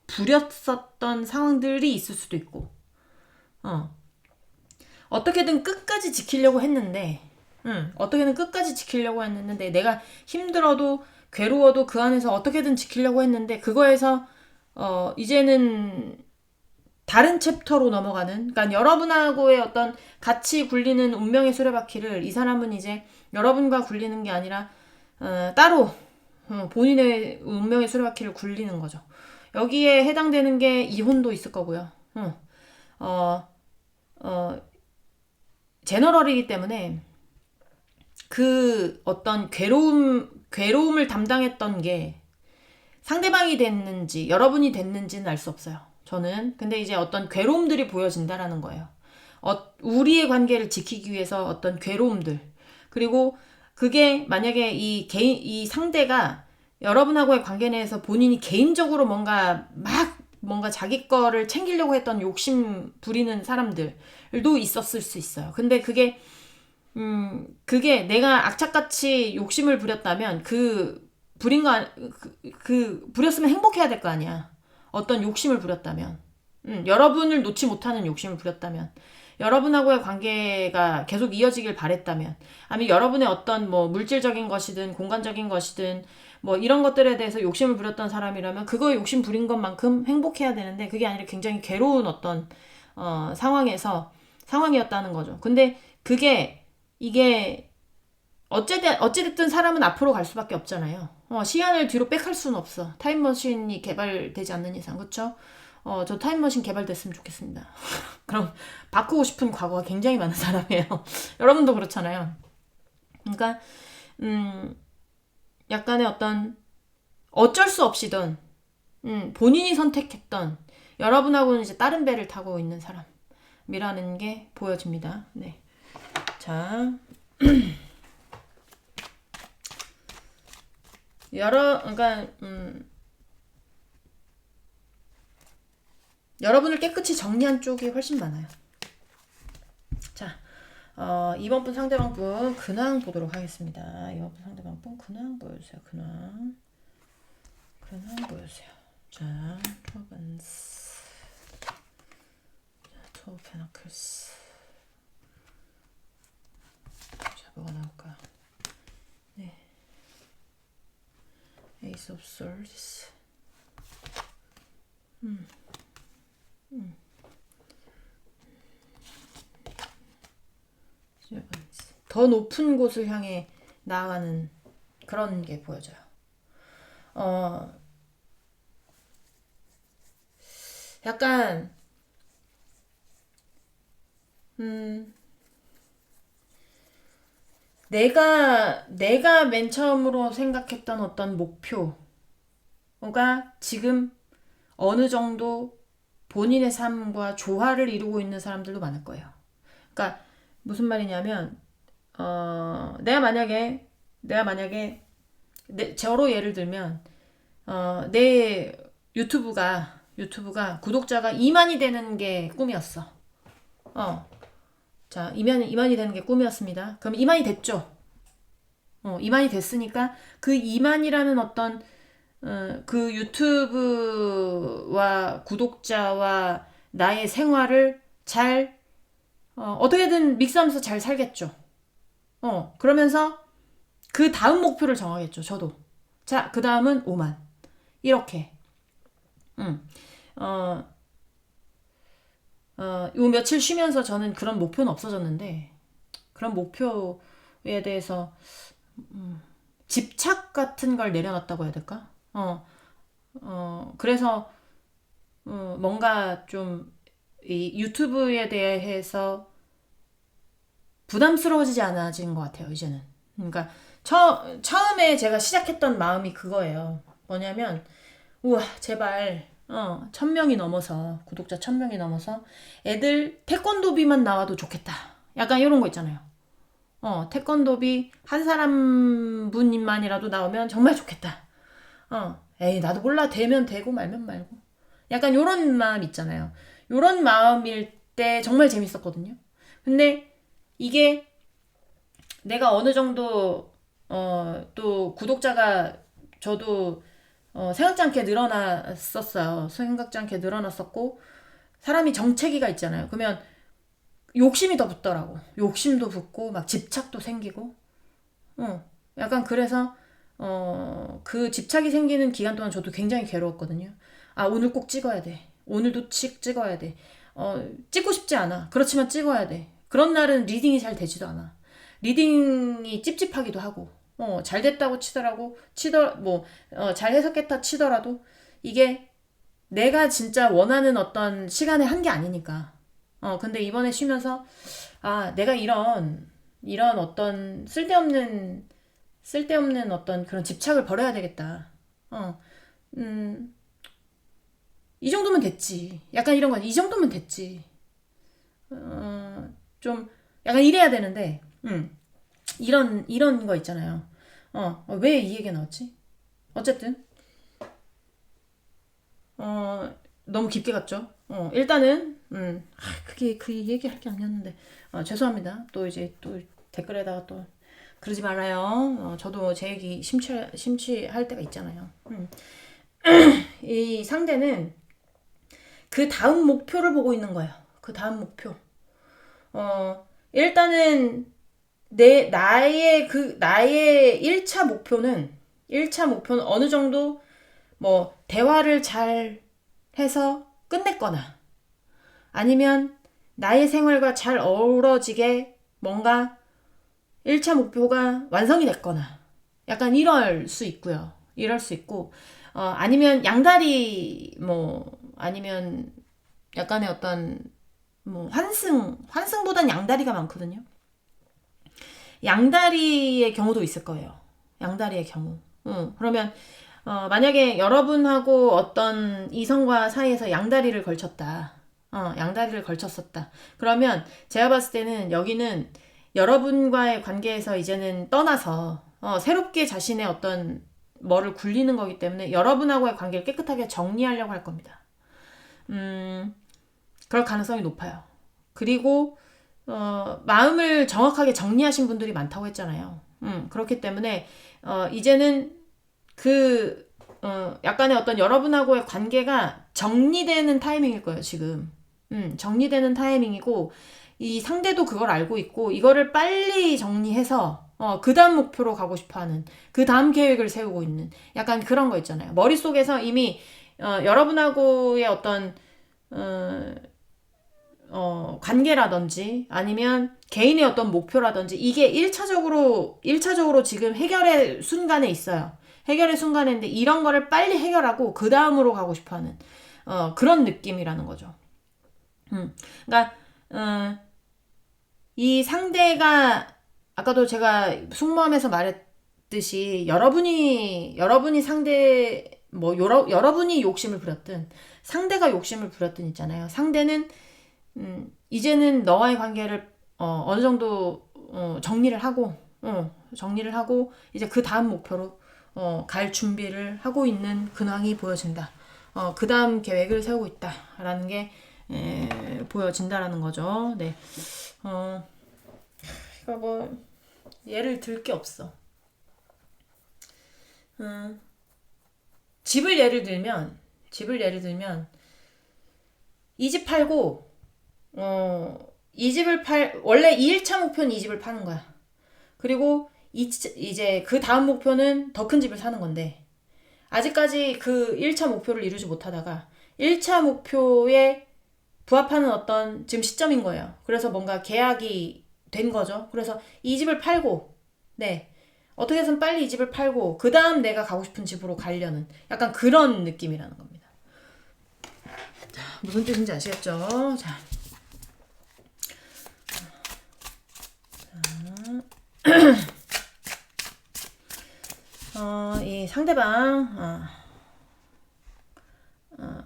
부렸었던 상황들이 있을 수도 있고, 어떻게든 끝까지 지키려고 했는데, 내가 힘들어도 괴로워도 그 안에서 어떻게든 지키려고 했는데 그거에서 이제는 다른 챕터로 넘어가는, 그러니까 여러분하고의 어떤 같이 굴리는 운명의 수레바퀴를 이 사람은 이제 여러분과 굴리는 게 아니라 따로 본인의 운명의 수레바퀴를 굴리는 거죠. 여기에 해당되는 게 이혼도 있을 거고요. 어, 제너럴이기 때문에 그 어떤 괴로움을 담당했던 게 상대방이 됐는지 여러분이 됐는지는 알 수 없어요. 저는. 근데 이제 어떤 괴로움들이 보여진다라는 거예요. 우리의 관계를 지키기 위해서 어떤 괴로움들. 그리고 그게 만약에 이 상대가 여러분하고의 관계 내에서 본인이 개인적으로 뭔가 자기 거를 챙기려고 했던 욕심 부리는 사람들도 있었을 수 있어요. 근데 그게 내가 악착같이 욕심을 부렸다면 부렸으면 행복해야 될 거 아니야. 어떤 욕심을 부렸다면. 여러분을 놓지 못하는 욕심을 부렸다면. 여러분하고의 관계가 계속 이어지길 바랬다면. 아니면 여러분의 어떤 뭐 물질적인 것이든 공간적인 것이든 뭐 이런 것들에 대해서 욕심을 부렸던 사람이라면 그거 욕심 부린 것만큼 행복해야 되는데 그게 아니라 굉장히 괴로운 어떤 상황이었다는 거죠. 근데 이게 어찌됐든 사람은 앞으로 갈 수밖에 없잖아요. 시간을 뒤로 백할 수는 없어. 타임머신이 개발되지 않는 이상. 그쵸? 저 타임머신 개발됐으면 좋겠습니다. 그럼 바꾸고 싶은 과거가 굉장히 많은 사람이에요. 여러분도 그렇잖아요. 그러니까 약간의 어떤 어쩔 수 없이든 본인이 선택했던 여러분하고는 이제 다른 배를 타고 있는 사람이라는 게 보여집니다. 네. 자, 그러니까 여러분을 깨끗이 정리한 쪽이 훨씬 많아요. 자, 이번 분 상대방 분 근황 보도록 하겠습니다. 이번 분 상대방 분 근황 보여주세요. 근황 보여주세요. 자, 투어반스, 투어 페너클스. 자, 뭐가 나올까? 네, 에이스 오브 솔스. 더 높은 곳을 향해 나아가는 그런 게 보여져요. 약간 내가 맨 처음으로 생각했던 어떤 목표가 지금 어느 정도 본인의 삶과 조화를 이루고 있는 사람들도 많을 거예요. 그러니까 무슨 말이냐면 내가 만약에 저로 예를 들면 내 유튜브가 구독자가 2만이 되는 게 꿈이었어. 자, 2만이 되는 게 꿈이었습니다. 그럼 2만이 됐죠. 2만이 됐으니까 그 2만이라는 어떤 그 유튜브와 구독자와 나의 생활을 잘 어떻게든 믹스하면서 잘 살겠죠. 그러면서 그 다음 목표를 정하겠죠. 저도. 자, 그 다음은 5만. 이렇게. 요 며칠 쉬면서 저는 그런 목표는 없어졌는데 그런 목표에 대해서 집착 같은 걸 내려놨다고 해야 될까? 그래서 뭔가 좀 이 유튜브에 대해서 부담스러워지지 않아진 것 같아요, 이제는. 그러니까 처음에 제가 시작했던 마음이 그거예요. 뭐냐면 우와, 제발 1000명이 넘어서, 구독자 1000명이 넘어서 애들 태권도비만 나와도 좋겠다. 약간 이런 거 있잖아요. 태권도비 한 사람분만이라도 나오면 정말 좋겠다. 에이, 나도 몰라. 되면 되고 말면 말고. 약간 요런 마음 있잖아요. 요런 마음일 때 정말 재밌었거든요. 근데 이게 내가 어느 정도 또 구독자가 저도 생각지 않게 늘어났었어요. 생각지 않게 늘어났었고 사람이 정체기가 있잖아요. 그러면 욕심이 더 붙더라고. 욕심도 붙고 막 집착도 생기고 약간 그래서 그 집착이 생기는 기간 동안 저도 굉장히 괴로웠거든요. 아, 오늘 꼭 찍어야 돼. 오늘도 찍어야 돼. 찍고 싶지 않아. 그렇지만 찍어야 돼. 그런 날은 리딩이 잘 되지도 않아. 리딩이 찝찝하기도 하고, 잘 됐다고 잘 해석했다 치더라도, 이게 내가 진짜 원하는 어떤 시간에 한 게 아니니까. 근데 이번에 쉬면서, 아, 내가 이런 어떤 쓸데없는 어떤 그런 집착을 버려야 되겠다. 이 정도면 됐지. 약간 이런 거, 이 정도면 됐지. 좀, 약간 이래야 되는데, 이런 거 있잖아요. 왜 이 얘기가 나왔지? 어쨌든, 너무 깊게 갔죠. 일단은, 그게 그 얘기할 게 아니었는데, 죄송합니다. 또 이제 또 댓글에다가 또, 그러지 말아요. 저도 제 얘기 심취할 때가 있잖아요. 이 상대는 그 다음 목표를 보고 있는 거예요. 그 다음 목표. 일단은 나의 1차 목표는 어느 정도 뭐 대화를 잘 해서 끝냈거나 아니면 나의 생활과 잘 어우러지게 뭔가 1차 목표가 완성이 됐거나 약간 이럴 수 있고요. 이럴 수 있고 아니면 양다리 아니면 약간의 어떤 환승보단 양다리가 많거든요. 양다리의 경우도 있을 거예요. 양다리의 경우. 그러면 만약에 여러분하고 어떤 이성과 사이에서 양다리를 걸쳤다. 양다리를 걸쳤었다. 그러면 제가 봤을 때는 여기는 여러분과의 관계에서 이제는 떠나서 새롭게 자신의 어떤 뭐를 굴리는 거기 때문에 여러분하고의 관계를 깨끗하게 정리하려고 할 겁니다. 그럴 가능성이 높아요. 그리고 마음을 정확하게 정리하신 분들이 많다고 했잖아요. 그렇기 때문에 이제는 약간의 어떤 여러분하고의 관계가 정리되는 타이밍일 거예요, 지금. 정리되는 타이밍이고 이 상대도 그걸 알고 있고 이거를 빨리 정리해서 그 다음 목표로 가고 싶어하는 그 다음 계획을 세우고 있는 약간 그런 거 있잖아요. 머릿속에서 이미 여러분하고의 어떤 관계라든지 아니면 개인의 어떤 목표라든지 이게 1차적으로 지금 해결의 순간에 있어요. 해결의 순간인데 이런 거를 빨리 해결하고 그 다음으로 가고 싶어하는 그런 느낌이라는 거죠. 그러니까 이 상대가 아까도 제가 숙모함에서 말했듯이 여러분이 상대 여러분이 욕심을 부렸든 상대가 욕심을 부렸든 있잖아요. 상대는 이제는 너와의 관계를 어느 정도 정리를 하고 이제 그 다음 목표로 갈 준비를 하고 있는 근황이 보여진다. 그 다음 계획을 세우고 있다라는 게 보여진다라는 거죠. 네. 그러니까 예를 들 게 없어. 집을 예를 들면 이 집 팔고 원래 2일차 목표는 이 집을 파는 거야. 그리고 이제 그 다음 목표는 더 큰 집을 사는 건데 아직까지 그 1차 목표를 이루지 못하다가 1차 목표에 부합하는 어떤 지금 시점인 거예요. 그래서 뭔가 계약이 된 거죠. 그래서 이 집을 팔고 어떻게 해서는 빨리 이 집을 팔고 그 다음 내가 가고 싶은 집으로 가려는 약간 그런 느낌이라는 겁니다. 자, 무슨 뜻인지 아시겠죠? 자. 이 상대방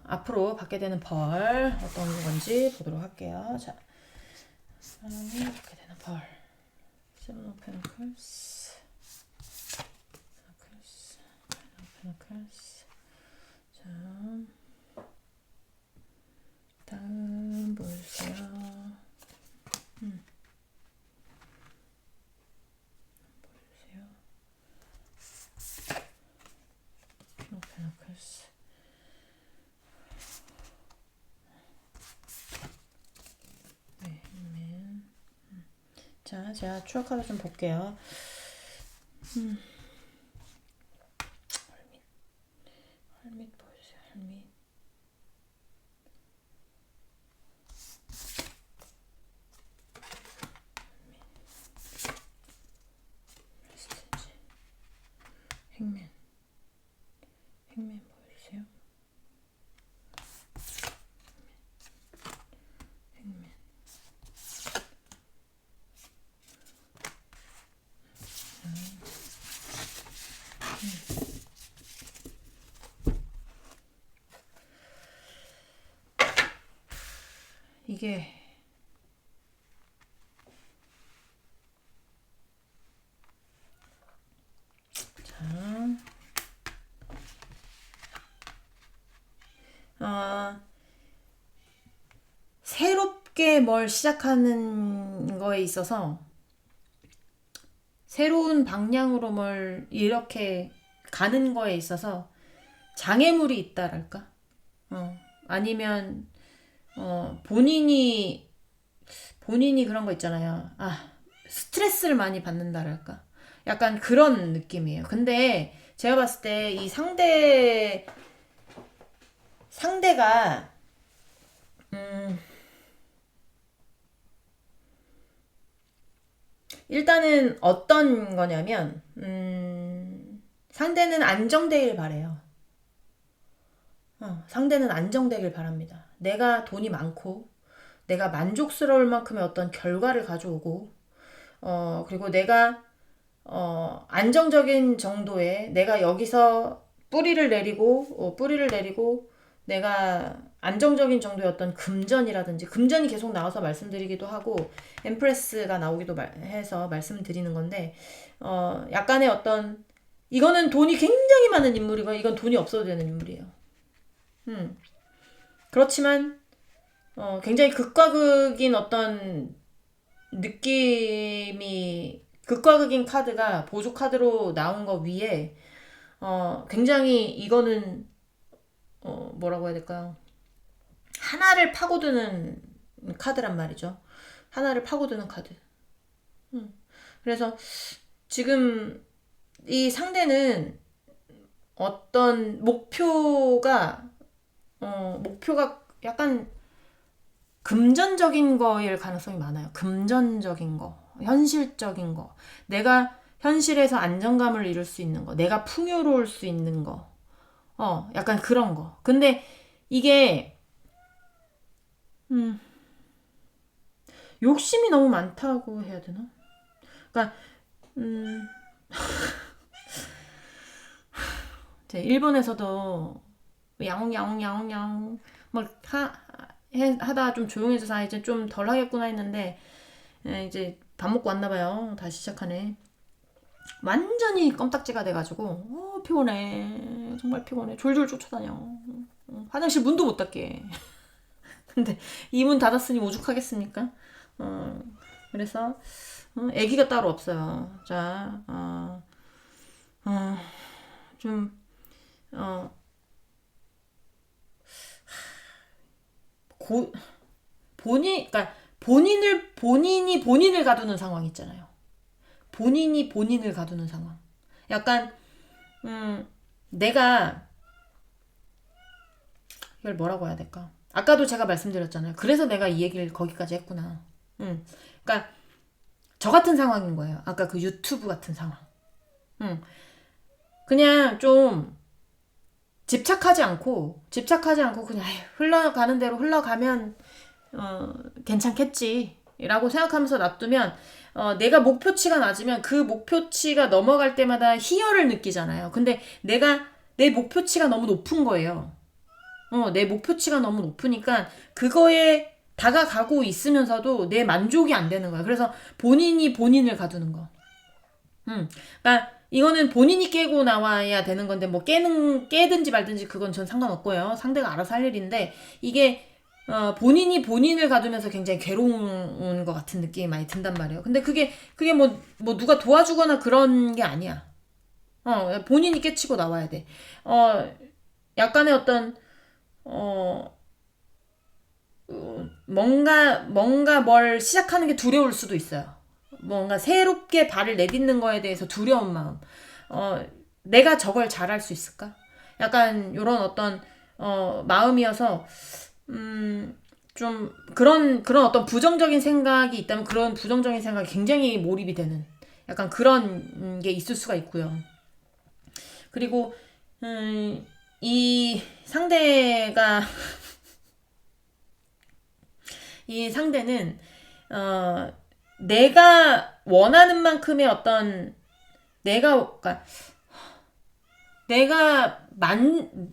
앞으로 받게 되는 벌 어떤 건지 보도록 할게요. 자, 사람이 받게 되는 벌. Seven of Pentacles, Pentacles. 자, 다음 보여주세요. Pentacles. 네, 자, 제가 추억 카드 좀 볼게요. 헬밋 보여주세요. 헬밋. 스탠지. 행맨. 행맨 보여주세요. 행맨. 이게 새롭게 뭘 시작하는 거에 있어서 새로운 방향으로 뭘 이렇게 가는 거에 있어서 장애물이 있다랄까? 아니면 본인이 그런 거 있잖아요. 스트레스를 많이 받는다랄까? 약간 그런 느낌이에요. 근데 제가 봤을 때 이 상대가 일단은 어떤 거냐면 상대는 안정되길 바래요. 상대는 안정되길 바랍니다. 내가 돈이 많고 내가 만족스러울 만큼의 어떤 결과를 가져오고 그리고 내가 안정적인 정도의 내가 여기서 뿌리를 내리고 내가 안정적인 정도의 어떤 금전이라든지 금전이 계속 나와서 말씀드리기도 하고 엠프레스가 나오기도 해서 말씀드리는 건데 약간의 어떤 이거는 돈이 굉장히 많은 인물이고 이건 돈이 없어도 되는 인물이에요. 그렇지만 굉장히 극과 극인 어떤 느낌이 극과 극인 카드가 보조 카드로 나온 거 위에 굉장히 이거는 뭐라고 해야 될까요? 하나를 파고드는 카드란 말이죠. 하나를 파고드는 카드. 그래서 지금 이 상대는 어떤 목표가 약간 금전적인 거일 가능성이 많아요. 금전적인 거, 현실적인 거. 내가 현실에서 안정감을 이룰 수 있는 거, 내가 풍요로울 수 있는 거. 약간 그런 거. 근데 이게 욕심이 너무 많다고 해야 되나? 그러니까 일본에서도 야옹야옹야옹야옹 막 하다 좀 조용해져서 이제 좀 덜 하겠구나 했는데 이제 밥 먹고 왔나봐요. 다시 시작하네. 완전히 껌딱지가 돼가지고 피곤해. 정말 피곤해. 졸졸 쫓아다녀. 화장실 문도 못 닫게. 근데 이 문 닫았으니 오죽하겠습니까? 그래서 애기가 따로 없어요. 자, 좀 그러니까 본인이 본인을 가두는 상황 있잖아요. 본인이 본인을 가두는 상황. 약간 내가 이걸 뭐라고 해야 될까? 아까도 제가 말씀드렸잖아요. 그래서 내가 이 얘기를 거기까지 했구나. 그러니까 저 같은 상황인 거예요. 아까 그 유튜브 같은 상황. 그냥 좀 집착하지 않고 그냥 흘러가는 대로 흘러가면 괜찮겠지 라고 생각하면서 놔두면 내가 목표치가 낮으면 그 목표치가 넘어갈 때마다 희열을 느끼잖아요. 근데 내 목표치가 너무 높은 거예요. 내 목표치가 너무 높으니까 그거에 다가가고 있으면서도 내 만족이 안 되는 거야. 그래서 본인이 본인을 가두는 거. 그러니까 이거는 본인이 깨고 나와야 되는 건데 뭐 깨든지 말든지 그건 전 상관없고요. 상대가 알아서 할 일인데 이게 본인이 본인을 가두면서 굉장히 괴로운 것 같은 느낌이 많이 든단 말이에요. 근데 그게 뭐 누가 도와주거나 그런 게 아니야. 본인이 깨치고 나와야 돼. 약간의 어떤 뭔가 뭘 시작하는 게 두려울 수도 있어요. 뭔가 새롭게 발을 내딛는 거에 대해서 두려운 마음. 내가 저걸 잘할 수 있을까? 약간 요런 어떤 마음이어서 좀 그런 어떤 부정적인 생각이 있다면 그런 부정적인 생각이 굉장히 몰입이 되는 약간 그런 게 있을 수가 있고요. 그리고 이 상대가 이 상대는 어 내가 원하는 만큼의 어떤 그러니까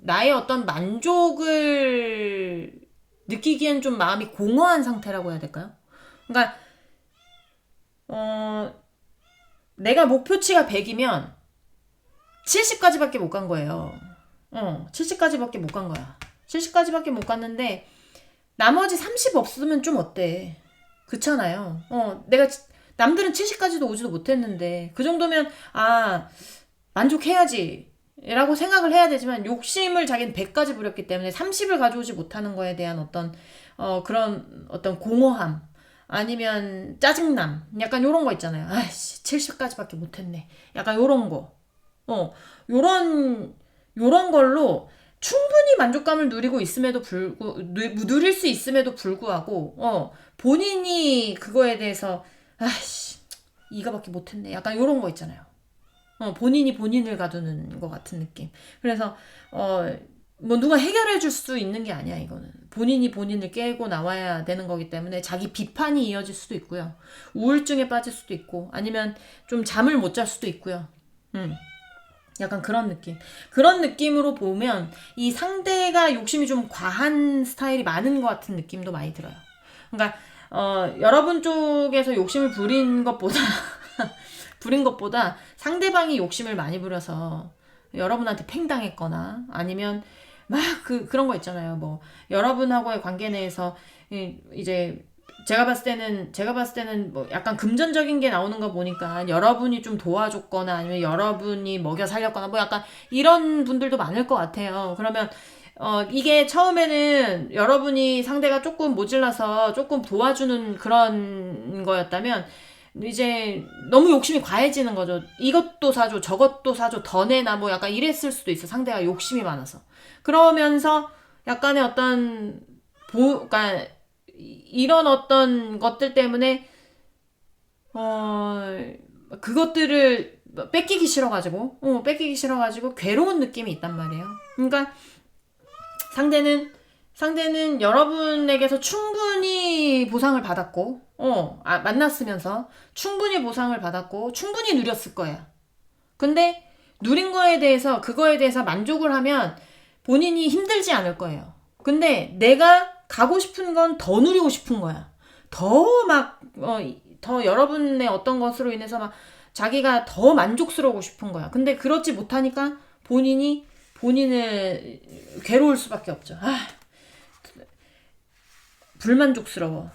나의 어떤 만족을 느끼기엔 좀 마음이 공허한 상태라고 해야 될까요? 그러니까 어 내가 목표치가 100이면 70까지밖에 못 간 거예요. 70까지밖에 못 간 거야. 70까지밖에 못 갔는데 나머지 30 없으면 좀 어때? 그렇잖아요. 내가 남들은 70까지도 오지도 못했는데 그 정도면 만족해야지 라고 생각을 해야 되지만 욕심을 자기는 100까지 부렸기 때문에 30을 가져오지 못하는 거에 대한 어떤 그런 어떤 공허함 아니면 짜증남 약간 요런 거 있잖아요. 아이씨 70까지밖에 못했네. 약간 요런 거. 요런 요런 걸로 충분히 만족감을 누리고 있음에도 누릴 수 있음에도 불구하고 본인이 그거에 대해서 아이씨 이거밖에 못했네. 약간 요런 거 있잖아요. 본인이 본인을 가두는 것 같은 느낌. 그래서 뭐 누가 해결해 줄 수 있는 게 아니야 이거는. 본인이 본인을 깨고 나와야 되는 거기 때문에 자기 비판이 이어질 수도 있고요. 우울증에 빠질 수도 있고 아니면 좀 잠을 못 잘 수도 있고요. 약간 그런 느낌. 그런 느낌으로 보면 이 상대가 욕심이 좀 과한 스타일이 많은 것 같은 느낌도 많이 들어요. 그러니까 여러분 쪽에서 욕심을 부린 것보다 상대방이 욕심을 많이 부려서 여러분한테 팽당했거나 아니면 막 그런 거 있잖아요. 뭐 여러분하고의 관계 내에서 이제 제가 봤을 때는 뭐 약간 금전적인 게 나오는 거 보니까 여러분이 좀 도와줬거나 아니면 여러분이 먹여 살렸거나 뭐 약간 이런 분들도 많을 것 같아요. 그러면 이게 처음에는 여러분이 상대가 조금 모질라서 조금 도와주는 그런 거였다면 이제 너무 욕심이 과해지는 거죠. 이것도 사줘, 저것도 사줘, 더 내나 뭐 약간 이랬을 수도 있어. 상대가 욕심이 많아서. 그러면서 약간의 어떤 그러니까 이런 어떤 것들 때문에 그것들을 뺏기기 싫어가지고 괴로운 느낌이 있단 말이에요. 그러니까 상대는 여러분에게서 충분히 보상을 받았고, 만났으면서 충분히 보상을 받았고, 충분히 누렸을 거야. 근데 누린 그거에 대해서 만족을 하면 본인이 힘들지 않을 거예요. 근데 내가 가고 싶은 건 더 누리고 싶은 거야. 더 여러분의 어떤 것으로 인해서 막 자기가 더 만족스러우고 싶은 거야. 근데 그렇지 못하니까 본인을 괴로울 수밖에 없죠. 불만족스러워.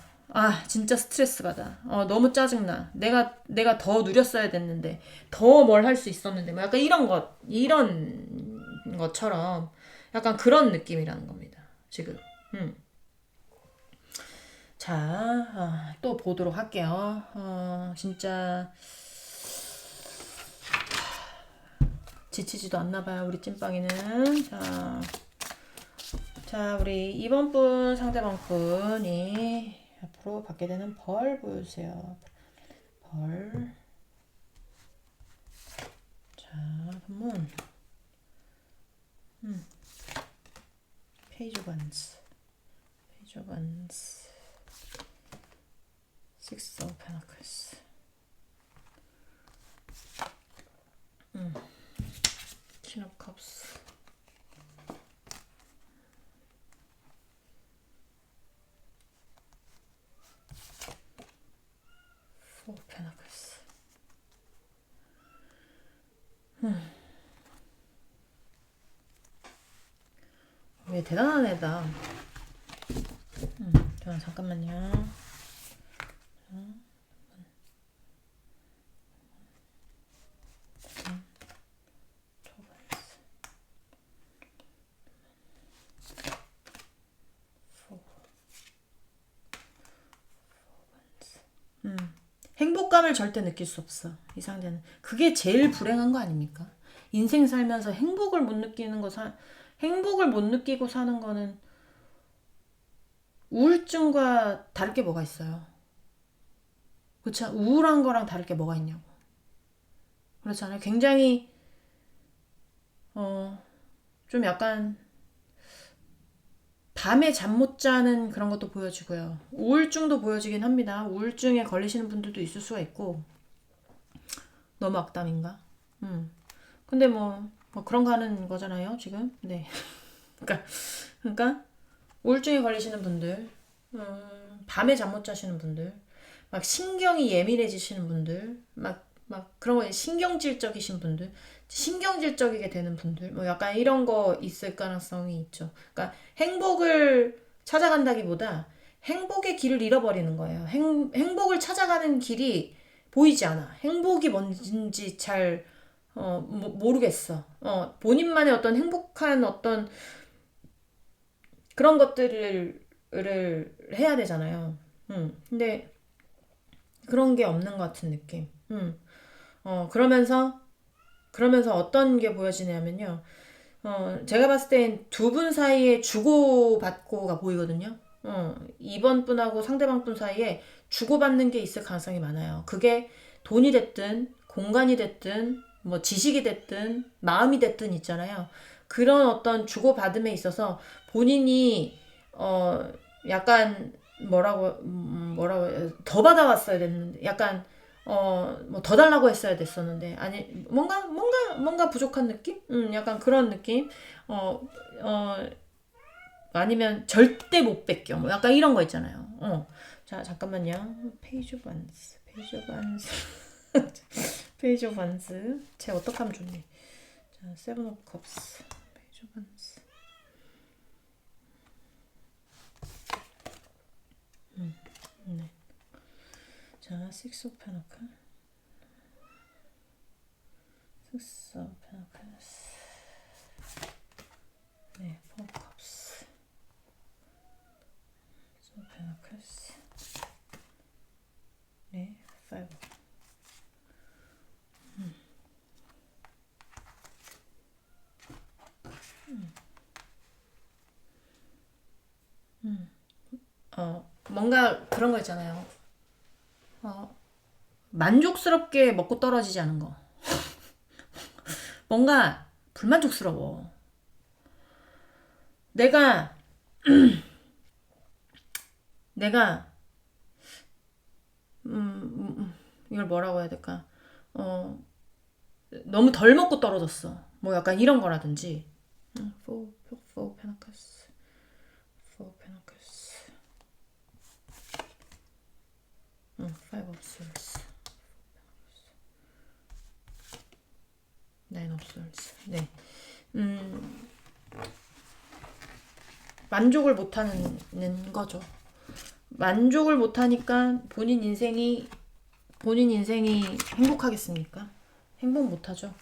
진짜 스트레스 받아. 너무 짜증나. 내가 더 누렸어야 됐는데, 더 뭘 할 수 있었는데, 뭐 약간 이런 것처럼 약간 그런 느낌이라는 겁니다. 지금. 자, 또 보도록 할게요. 진짜 지치지도 않나 봐요, 우리 찐빵이는. 자, 우리 이번 분 상대방 분이 앞으로 받게 되는 벌 보여주세요. 벌. 자, 한번 페이지 오브 원스. Six of Pentacles. King of Cups. Four of Pentacles. 왜 대단한 애다. 잠깐만요. 행복감을 절대 느낄 수 없어. 이 상대는. 그게 제일 불행한 거 아닙니까? 인생 살면서 행복을 못 행복을 못 느끼고 사는 거는 우울증과 다를 게 뭐가 있어요? 그렇죠? 우울한 거랑 다를 게 뭐가 있냐고. 그렇잖아요. 굉장히 좀 약간 밤에 잠 못 자는 그런 것도 보여지고요. 우울증도 보여지긴 합니다. 우울증에 걸리시는 분들도 있을 수가 있고. 너무 악담인가? 근데 뭐 그런 거 하는 거잖아요, 지금. 네. 그러니까 우울증에 걸리시는 분들, 밤에 잠 못 자시는 분들, 막 신경이 예민해지시는 분들, 막 그런 거에 신경질적이신 분들, 신경질적이게 되는 분들, 뭐 약간 이런 거 있을 가능성이 있죠. 그러니까 행복을 찾아간다기보다 행복의 길을 잃어버리는 거예요. 행복을 찾아가는 길이 보이지 않아. 행복이 뭔지 잘 모르겠어. 본인만의 어떤 행복한 어떤 그런 것들을 해야 되잖아요. 근데 그런 게 없는 것 같은 느낌. 그러면서 어떤 게 보여지냐면요. 제가 봤을 땐 두 분 사이에 주고받고가 보이거든요. 2번 분하고 상대방 분 사이에 주고받는 게 있을 가능성이 많아요. 그게 돈이 됐든, 공간이 됐든, 뭐 지식이 됐든, 마음이 됐든 있잖아요. 그런 어떤 주고받음에 있어서 본인이, 약간, 더 받아왔어야 됐는데, 약간, 뭐 더 달라고 했어야 됐었는데, 아니, 뭔가 부족한 느낌? 약간 그런 느낌? 어, 어, 아니면 절대 못 뺏겨. 뭐 약간 이런 거 있잖아요. 자, 잠깐만요. 페이지 오브 원스. 페이지 오브 원스. 페이지 오브 원스. 쟤 어떻게 하면 좋니? 자, 세븐 오브 컵스. 페이지 오브 원스. 네. 자, 식스 오브 페너클. 식스 오브 페너클. 네, 포 컵스. 식스 오브 페너클. 네, 파이브. 뭔가 그런 거 있잖아요. 만족스럽게 먹고 떨어지지 않은 거. 뭔가 불만족스러워. 내가 이걸 뭐라고 해야 될까? 너무 덜 먹고 떨어졌어. 뭐 약간 이런 거라든지. Four Pentacles. Four Pentacles. Five of Swords. Nine of Swords. 네. 만족을 못하는 거죠. 만족을 못하니까 본인 인생이 행복하겠습니까? 행복 못하죠.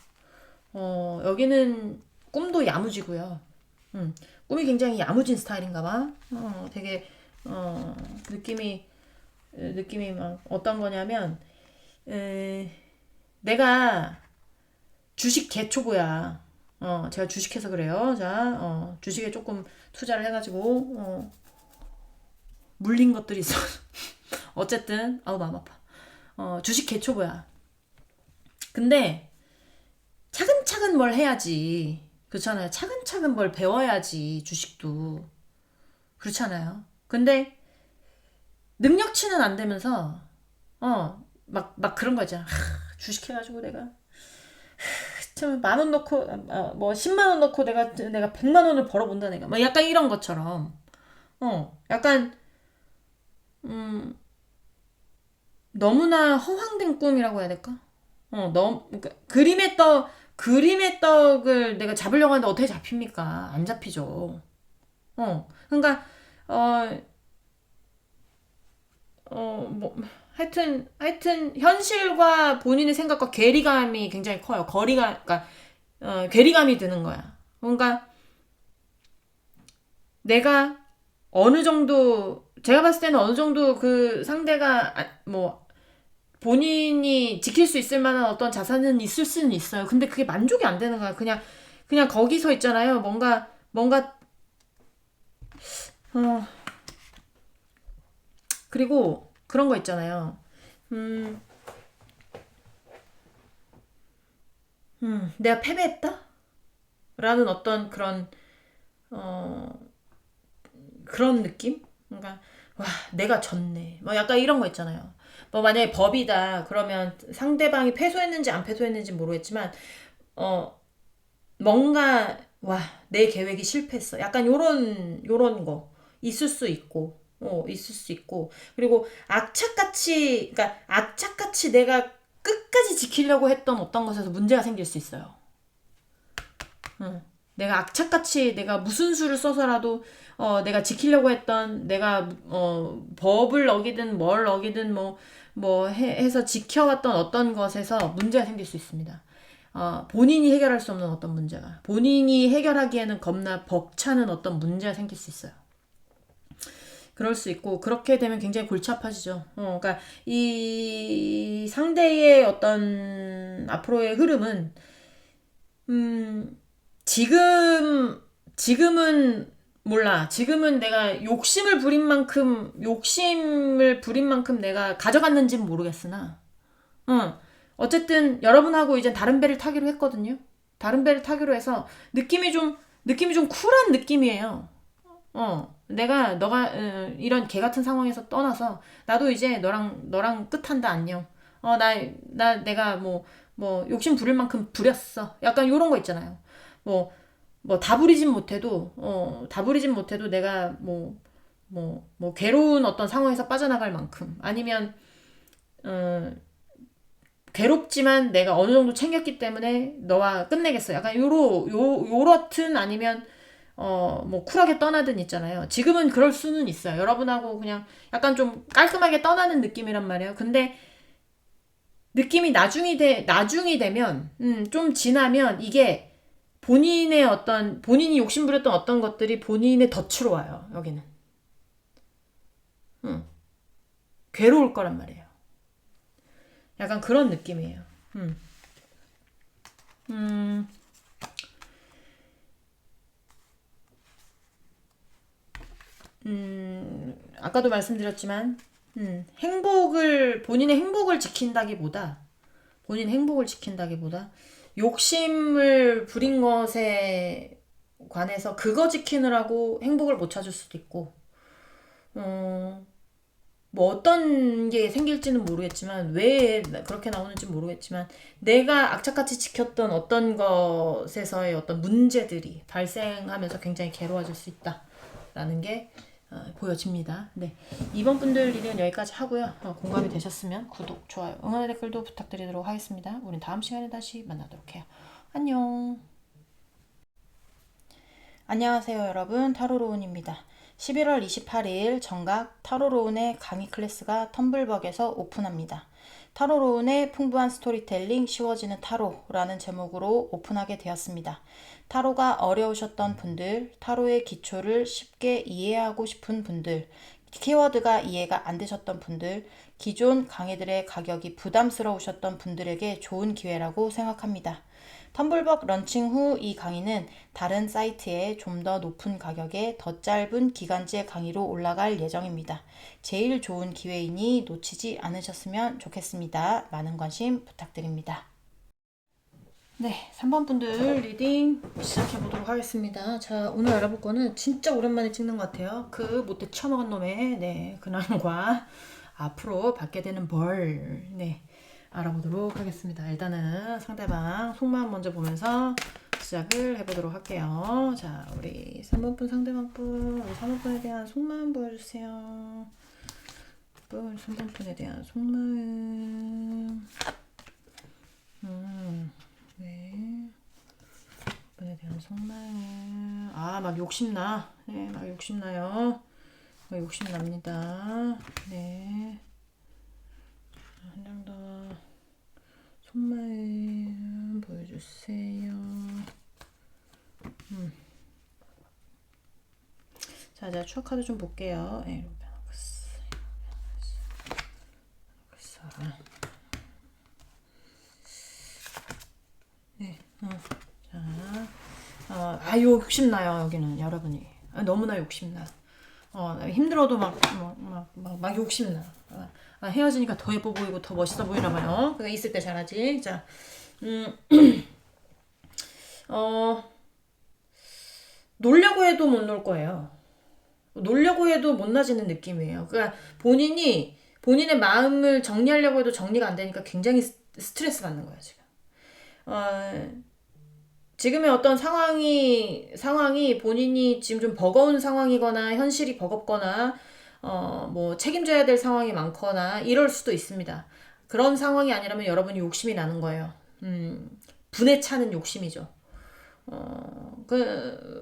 여기는 꿈도 야무지고요. 꿈이 굉장히 야무진 스타일인가 봐. 되게 느낌이 막 어떤 거냐면 내가 주식 개초보야. 제가 주식해서 그래요. 자, 주식에 조금 투자를 해가지고 물린 것들이 있어. 어쨌든 아우 마음 아파. 주식 개초보야. 근데 차근차근 뭘 해야지. 그렇잖아요. 차근차근 뭘 배워야지 주식도. 그렇잖아요. 근데 능력치는 안 되면서 막 그런 거 있잖아. 주식해가지고 내가 참 10,000원 넣고 뭐 10만 원 넣고 내가 100만 원을 벌어본다 내가. 막 약간 이런 것처럼. 약간 너무나 허황된 꿈이라고 해야 될까? 그러니까 그림의 떡을 내가 잡으려고 하는데 어떻게 잡힙니까? 안 잡히죠. 그러니까 뭐 하여튼 현실과 본인의 생각과 괴리감이 굉장히 커요. 그러니까 괴리감이 드는 거야. 그러니까 내가 어느 정도 제가 봤을 때는 어느 정도 그 상대가 뭐 본인이 지킬 수 있을 만한 어떤 자산은 있을 수는 있어요. 근데 그게 만족이 안 되는 거야. 그냥 거기서 있잖아요. 뭔가, 어, 그리고 그런 거 있잖아요. 음, 내가 패배했다? 라는 어떤 어, 그런 느낌? 그러니까, 와, 내가 졌네. 뭐 약간 이런 거 있잖아요. 뭐 만약에 법이다. 그러면 상대방이 패소했는지 안 패소했는지 모르겠지만, 어, 뭔가, 와, 내 계획이 실패했어. 약간 요런 거. 있을 수 있고, 있을 수 있고. 그리고 그러니까 악착같이 내가 끝까지 지키려고 했던 어떤 것에서 문제가 생길 수 있어요. 응. 내가 악착같이 내가 무슨 수를 써서라도 내가 지키려고 했던 내가 법을 어기든 뭘 어기든 해서 지켜왔던 어떤 것에서 문제가 생길 수 있습니다. 본인이 해결할 수 없는 어떤 문제가 본인이 해결하기에는 겁나 벅차는 어떤 문제가 생길 수 있어요. 그럴 수 있고 그렇게 되면 굉장히 골치 아파지죠. 그러니까 이 상대의 어떤 앞으로의 흐름은 음, 지금은 몰라. 지금은 내가 욕심을 부린 만큼 내가 가져갔는지는 모르겠으나, 응. 어쨌든 여러분하고 이제 다른 배를 타기로 했거든요. 다른 배를 타기로 해서 느낌이 좀 쿨한 느낌이에요. 너가 이런 개 같은 상황에서 떠나서 나도 이제 너랑 끝한다 안녕. 내가 욕심 부릴 만큼 부렸어. 약간 요런 거 있잖아요. 뭐 다 부리진 못해도 내가 괴로운 어떤 상황에서 빠져나갈 만큼 아니면 어, 괴롭지만 내가 어느 정도 챙겼기 때문에 너와 끝내겠어. 약간 요렇든 아니면 쿨하게 떠나든 있잖아요. 지금은 그럴 수는 있어요. 여러분하고 그냥 약간 좀 깔끔하게 떠나는 느낌이란 말이에요. 근데 느낌이 나중이 되면, 좀 지나면 이게 본인이 욕심부렸던 어떤 것들이 본인의 덫으로 와요, 여기는. 음, 괴로울 거란 말이에요. 약간 그런 느낌이에요. 음, 음, 아까도 말씀드렸지만, 본인의 행복을 지킨다기보다, 욕심을 부린 것에 관해서 그거 지키느라고 행복을 못 찾을 수도 있고, 어, 어떤 게 생길지는 모르겠지만, 왜 그렇게 나오는지 모르겠지만, 내가 악착같이 지켰던 어떤 것에서의 어떤 문제들이 발생하면서 굉장히 괴로워질 수 있다라는 게 보여집니다. 네. 이번 분들 리뷰는 여기까지 하고요. 공감이 되셨으면 구독, 좋아요, 응원의 댓글도 부탁드리도록 하겠습니다. 우린 다음 시간에 다시 만나도록 해요. 안녕. 안녕하세요, 여러분. 타로로운입니다. 11월 28일 정각 타로로운의 강의 클래스가 텀블벅에서 오픈합니다. 타로로운의 풍부한 스토리텔링 쉬워지는 타로라는 제목으로 오픈하게 되었습니다. 타로가 어려우셨던 분들, 타로의 기초를 쉽게 이해하고 싶은 분들, 키워드가 이해가 안 되셨던 분들, 기존 강의들의 가격이 부담스러우셨던 분들에게 좋은 기회라고 생각합니다. 텀블벅 런칭 후 이 강의는 다른 사이트에 좀 더 높은 가격에 더 짧은 기간제 강의로 올라갈 예정입니다. 제일 좋은 기회이니 놓치지 않으셨으면 좋겠습니다. 많은 관심 부탁드립니다. 네, 3번 분들 리딩 시작해 보도록 하겠습니다. 자, 오늘 알아볼 거는 진짜 오랜만에 찍는 것 같아요. 그 못돼 처먹은 놈의 근황과 앞으로 받게 되는 벌, 알아보도록 하겠습니다. 일단은 상대방 속마음 먼저 보면서 시작을 해보도록 할게요. 자, 우리 3번분 상대방분, 우리 3번분에 대한 속마음 보여주세요. 3번분에 대한 속마음. 네. 분에 대한 속마음. 막 욕심나. 네, 막 욕심나요. 막 욕심납니다. 네. 한 장 더. 속마음 보여주세요. 자, 제가 추억 카드 좀 볼게요. 욕심나요, 여기는, 여러분이. 너무나 욕심나. 힘들어도 막 욕심나. 헤어지니까 더 예뻐 보이고 더 멋있어 보이나 봐요. 그거 있을 때 잘하지. 자, 놀려고 해도 못 놀 거예요. 놀려고 해도 못 나지는 느낌이에요. 그러니까 본인의 마음을 정리하려고 해도 정리가 안 되니까 굉장히 스트레스 받는 거예요, 지금. 지금의 어떤 상황이 본인이 지금 좀 버거운 상황이거나 현실이 버겁거나 뭐 책임져야 될 상황이 많거나 이럴 수도 있습니다. 그런 상황이 아니라면 여러분이 욕심이 나는 거예요. 분에 차는 욕심이죠.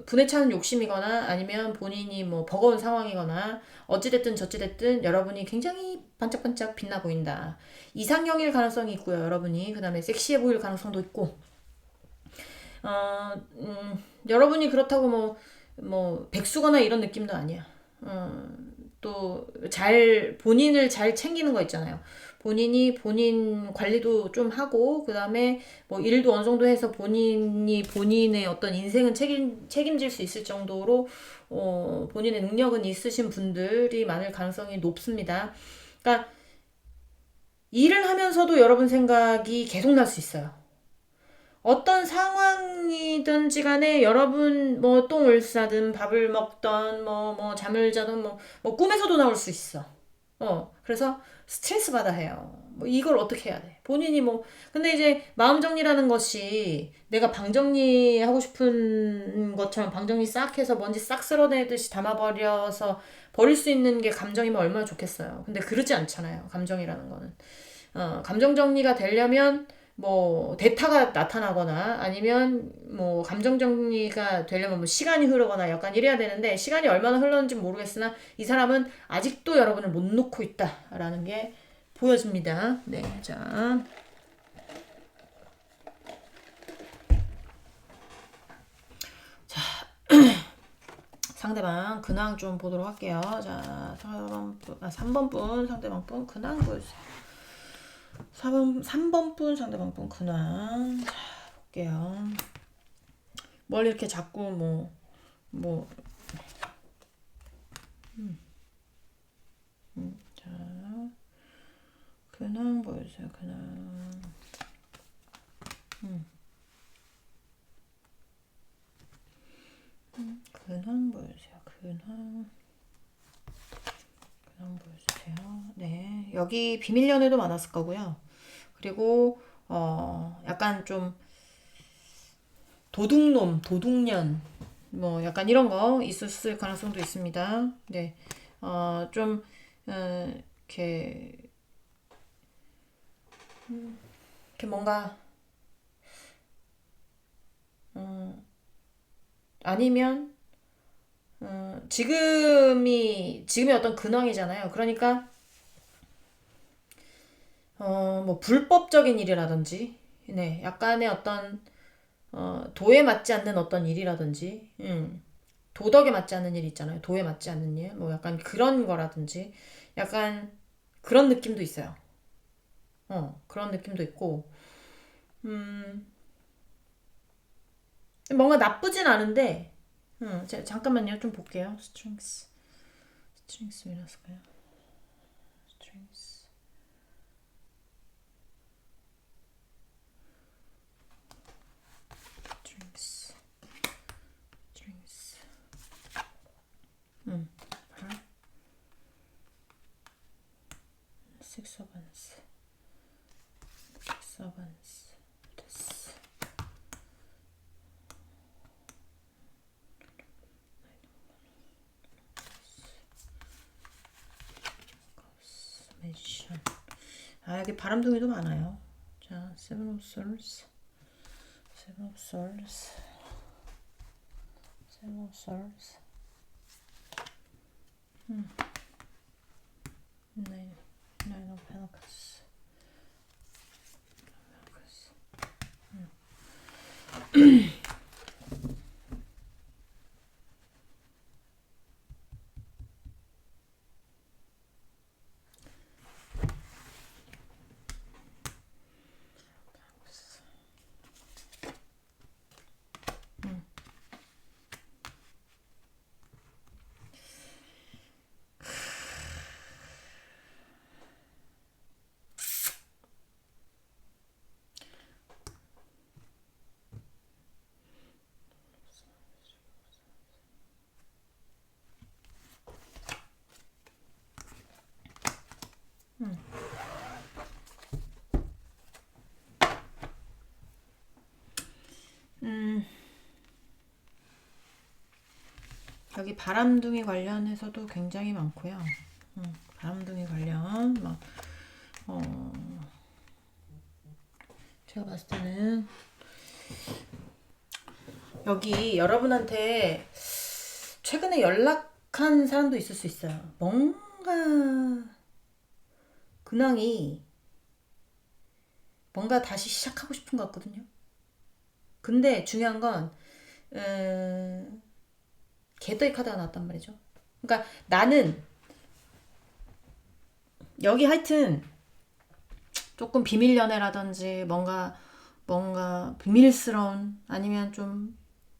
분에 차는 욕심이거나 아니면 본인이 뭐 버거운 상황이거나 어찌됐든 저찌됐든 여러분이 굉장히 반짝반짝 빛나 보인다. 이상형일 가능성이 있고요, 여러분이. 그 다음에 섹시해 보일 가능성도 있고. 여러분이 그렇다고 뭐 백수거나 이런 느낌도 아니야. 또 본인을 잘 챙기는 거 있잖아요. 본인이 본인 관리도 좀 하고, 그 다음에 뭐 일도 어느 정도 해서 본인의 어떤 인생은 책임질 수 있을 정도로, 본인의 능력은 있으신 분들이 많을 가능성이 높습니다. 그러니까, 일을 하면서도 여러분 생각이 계속 날 수 있어요. 어떤 상황이든지 간에 여러분 뭐 똥을 싸든 밥을 먹던 뭐 잠을 자든 뭐 꿈에서도 나올 수 있어. 그래서 스트레스 받아 해요. 뭐 이걸 어떻게 해야 돼? 본인이 근데 이제 마음 정리라는 것이 내가 방 정리하고 싶은 것처럼 방 정리 싹 해서 먼지 싹 쓸어내듯이 담아버려서 버릴 수 있는 게 감정이면 얼마나 좋겠어요. 근데 그러지 않잖아요. 감정이라는 거는. 감정 정리가 되려면 뭐 대타가 나타나거나 아니면 뭐 감정 정리가 되려면 뭐 시간이 흐르거나 약간 이래야 되는데 시간이 얼마나 흘렀는지 모르겠으나 이 사람은 아직도 여러분을 못 놓고 있다라는 게 보여집니다. 네, 자. 상대방 근황 좀 보도록 할게요. 자, 3번 분 상대방 분 근황 보여주세요. 3번 분 상대방 분 근황. 자, 볼게요. 뭘 이렇게 자꾸 자, 근황 보여주세요. 근황. 근황 보여주세요. 근황 보여주세요. 네, 여기 비밀 연애도 많았을 거고요. 그리고 약간 좀 도둑놈, 도둑년 뭐 약간 이런 거 있었을 가능성도 있습니다. 네, 좀 이렇게 뭔가 아니면 지금이 어떤 근황이잖아요. 그러니까 뭐 불법적인 일이라든지, 네, 약간의 어떤 도에 맞지 않는 어떤 일이라든지, 도덕에 맞지 않는 일 있잖아요. 도에 맞지 않는 일, 뭐 약간 그런 거라든지, 약간 그런 느낌도 있어요. 그런 느낌도 있고, 뭔가 나쁘진 않은데, 잠깐만요, 좀 볼게요. 스트링스 미라스까요? 스트링스. Six of Wands. 됐어. 매지션. 여기 바람둥이도 많아요. 자, Seven of Swords. Nine of Pentacles. 여기 바람둥이 관련해서도 굉장히 많고요. 바람둥이 관련 막 제가 봤을 때는 여기 여러분한테 최근에 연락한 사람도 있을 수 있어요. 뭔가 근황이 뭔가 다시 시작하고 싶은 것 같거든요. 근데 중요한 건 개더의 카드가 나왔단 말이죠. 그러니까 나는 여기 하여튼 조금 비밀 연애라든지 뭔가 비밀스러운 아니면 좀